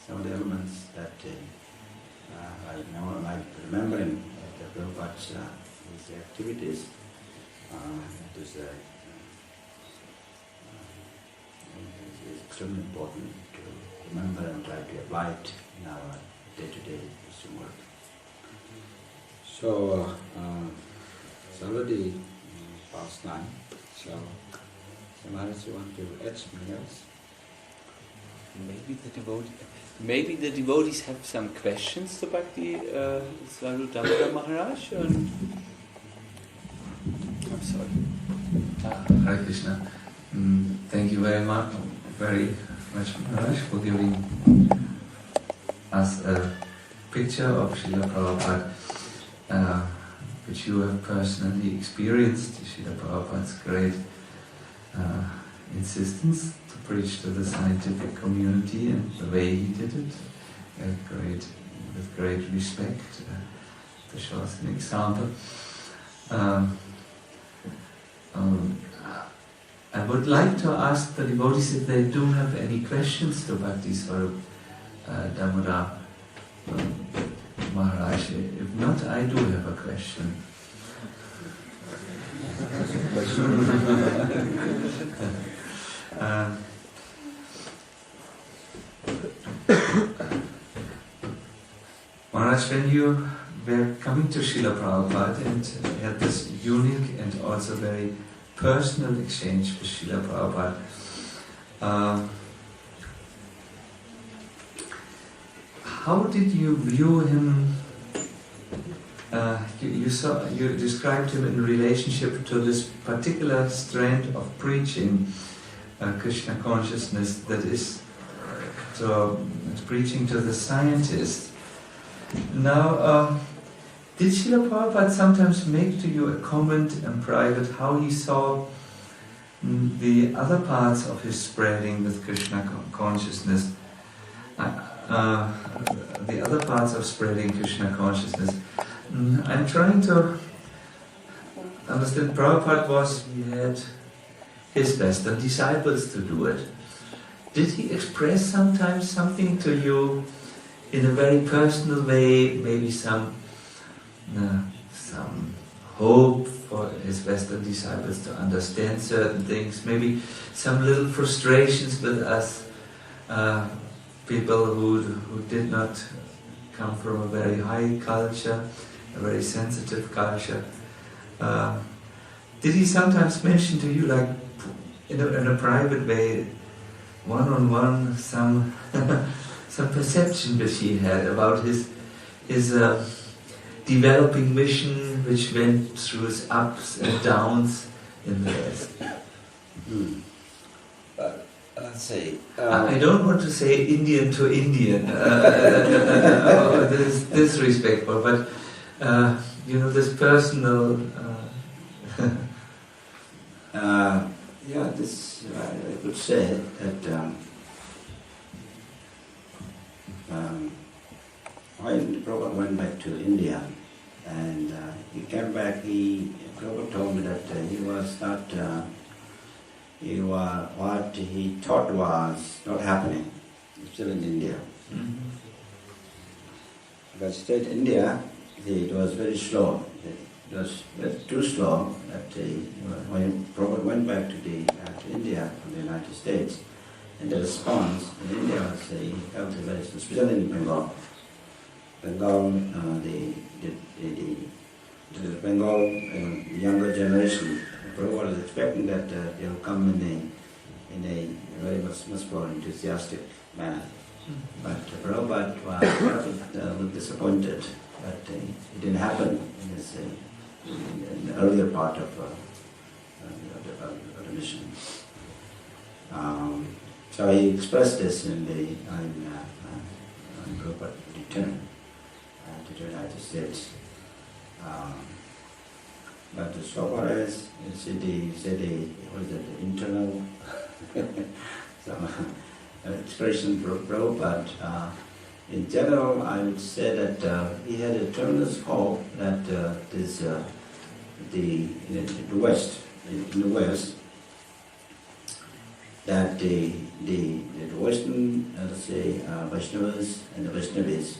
some of the elements that I remembering the Prabhupada's his activities, it is extremely important to remember and try to apply it in our day-to-day Christian work. So it's already past 9. So Maharaj, you want to add something else? Maybe the devotees have some questions to Bhakti Swarup Damodar Maharaj. I'm sorry. Hare Krishna. Thank you very much, Maharaj, for giving us a picture of Srila Prabhupada, which you have personally experienced. Srila Prabhupada's great insistence to preach to the scientific community, and the way he did it, with great respect, to show us an example. I would like to ask the devotees if they do have any questions to Bhakti Swarup Damodar Maharaj. If not, I do have a question. Maharaj, when you were coming to Srila Prabhupada and had this unique and also very personal exchange with Srila Prabhupada, how did you view him? You described him in relationship to this particular strand of preaching, Krishna consciousness, that is preaching to the scientist. Now, did Srila Prabhupada sometimes make to you a comment in private how he saw the other parts of his spreading with Krishna consciousness? The other parts of spreading Krishna consciousness. I'm trying to understand. Prabhupada he had his best and disciples to do it. Did he express sometimes something to you in a very personal way, maybe some hope for his Western disciples to understand certain things, maybe some little frustrations with us, people who did not come from a very high culture, a very sensitive culture. Did he sometimes mention to you, like in a private way, one-on-one, some perception which he had about his developing mission, which went through its ups and downs in the West? Let's say... I don't want to say Indian to Indian, disrespectful, but this personal... I could say that when Prabhupada went back to India and he came back, Prabhupada told me that what he thought was not happening. He's still in India. Mm-hmm. Because he stayed in India, it was very slow. It was too slow that when Prabhupada went back to India from the United States, and the response in India was he felt very, especially in Bengal. The Bengal younger generation, Prabhupada was expecting that they will come in a very much more enthusiastic manner. But Prabhupada was a little disappointed that it didn't happen in the earlier part of the mission. So he expressed this when Prabhupada returned to the United States. But so far as what is it, internal some expression for Prabhupada, in general, I would say that he had a tremendous hope that in the West, that the Western, let's say, Vaishnavas and the Vaishnavis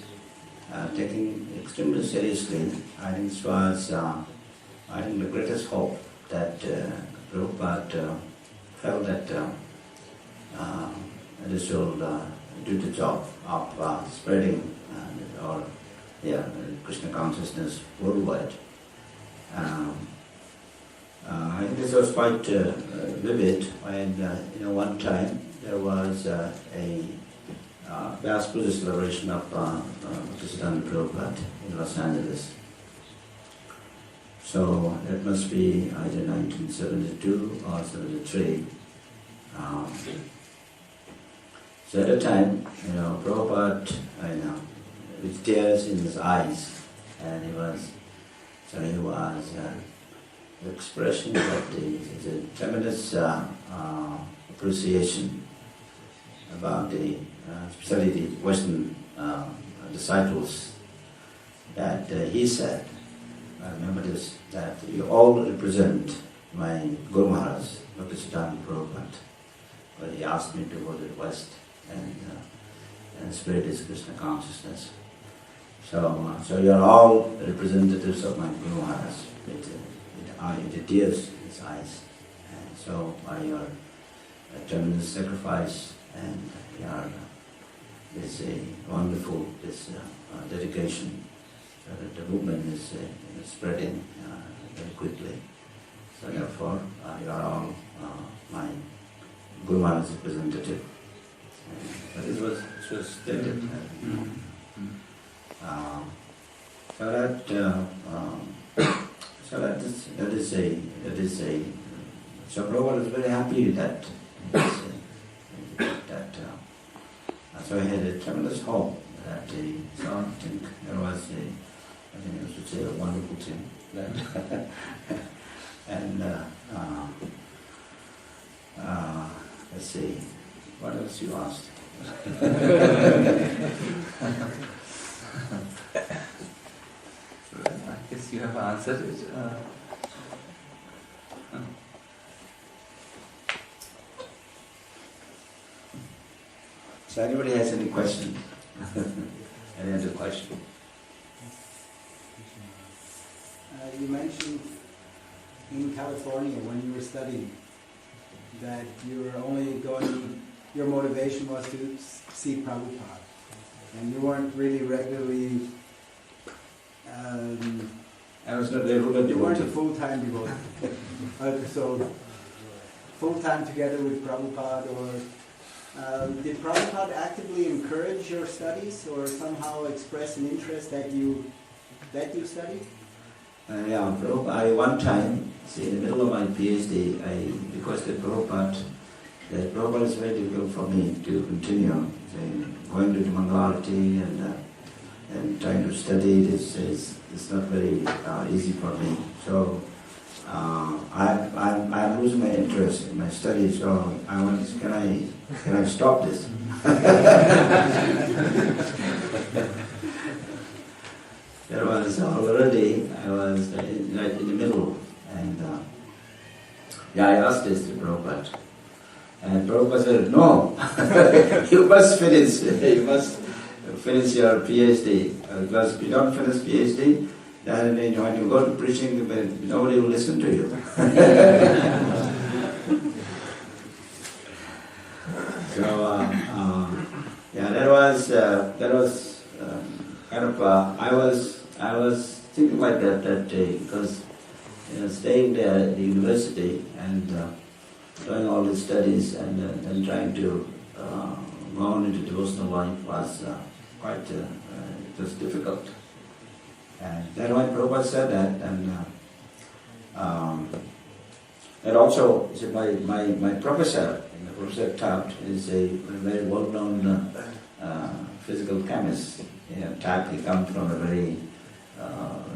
taking extremely seriously. I think this was, the greatest hope that Prabhupada felt that this will do the job of spreading Krishna consciousness worldwide. I think this was quite vivid when, one time there was a vast Puja celebration of Bhaktisiddhanta Prabhupada in Los Angeles. So it must be either 1972 or 73. So at the time, Prabhupada, with tears in his eyes, and he was expressing that his tremendous appreciation about especially the Western disciples, that he said, I remember this, that you all represent my Guru Maharaj, Bhaktisiddhanta Prabhupada. But he asked me to go to the West and spread his Krishna consciousness. So you are all representatives of my Guru Maharaj, with tears in his eyes. And so by your tremendous sacrifice and your this wonderful dedication, that the movement is spreading very quickly. So therefore, you are all my Guru Maharaj's representative. But this was stated. So Prabhupada was very happy that so he had a tremendous hope that so I think there was I should say a wonderful thing that and let's see, what else you asked? I guess you have answered it. So anybody has any question? Any other question? You mentioned in California when you were studying that you were only going, your motivation was to see Prabhupada, and you weren't really regularly. I was not regular You weren't a devotee. full-time devotee. So full-time together with Prabhupada, or did Prabhupada actively encourage your studies, or somehow express an interest that you study? Yeah, Prabhupada, one time, in the middle of my PhD, I requested Prabhupada that Prabhupada is very difficult for me to continue going to the Mangalarati and trying to study this is not very easy for me. So I'm losing my interest in my studies. So I want, can I stop this? There was already, I was right in the middle, and I asked this to Prabhupada. And Prabhupada said, no, you must finish your PhD. Because if you don't finish PhD, then when you go to preaching, nobody will listen to you. So, that was kind of, I was thinking like that day, because staying there at the university and doing all the studies and trying to go on into devotional life was quite it was difficult. And then when Prabhupada said that, and also my professor, Professor Taft, is a very well-known physical chemist. Taft, he comes from a very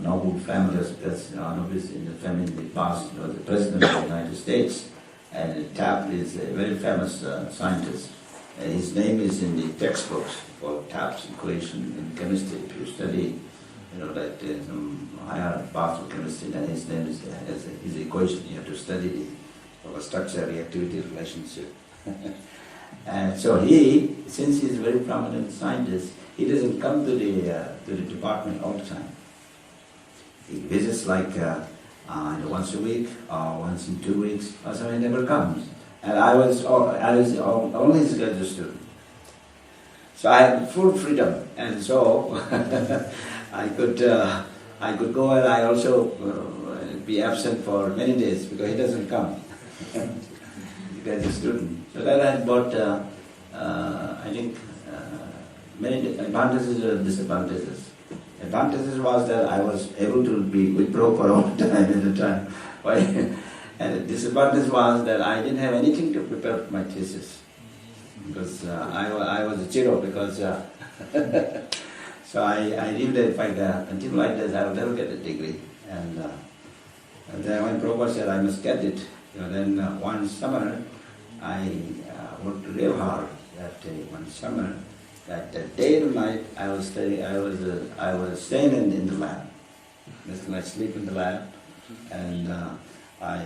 noble family, because Anubis in the family in the past was the president of the United States, and Taft is a very famous scientist. And his name is in the textbooks for Taft's equation in chemistry. If you study, some higher parts of chemistry, then his name is his equation. You have to study the structure, reactivity relationship. And so since he is a very prominent scientist, he doesn't come to the department all the time. He visits once a week or once in 2 weeks, or something. He never comes. And I was only his graduate student. So I had full freedom, and so I could go, and I also be absent for many days because he doesn't come. As a student. So that had brought, I think, many advantages and disadvantages. Advantages was that I was able to be with Prabhupada all the time at the time. And the disadvantage was that I didn't have anything to prepare for my thesis. Because I was a zero, because so I knew that if I continue like this, I will never get a degree. And then when Prabhupada said I must get it, then one summer I worked real hard. That one summer, that day and night I was staying in the lab. I sleep in the lab, and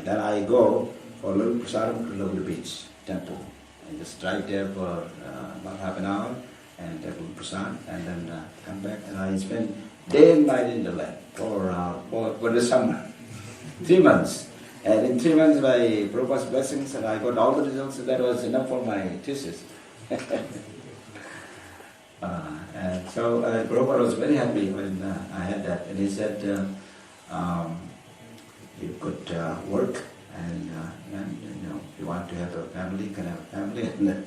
then I go for a little prasadam to Laguna Beach temple. I just drive there for about half an hour and take a little prasad, and then come back, and I spend day and night in the lab for the summer, 3 months. And in 3 months, by Prabhupada's blessings, and I got all the results, so that was enough for my thesis. And so Prabhupada was very happy when I had that, and he said, you could work, and if you want to have a family, you can have a family, and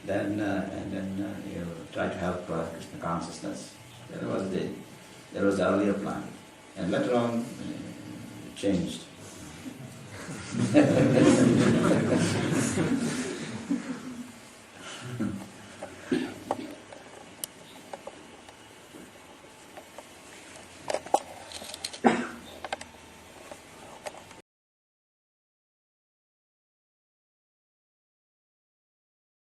then you try to help Krishna consciousness. That was the earlier plan, and later on, it changed.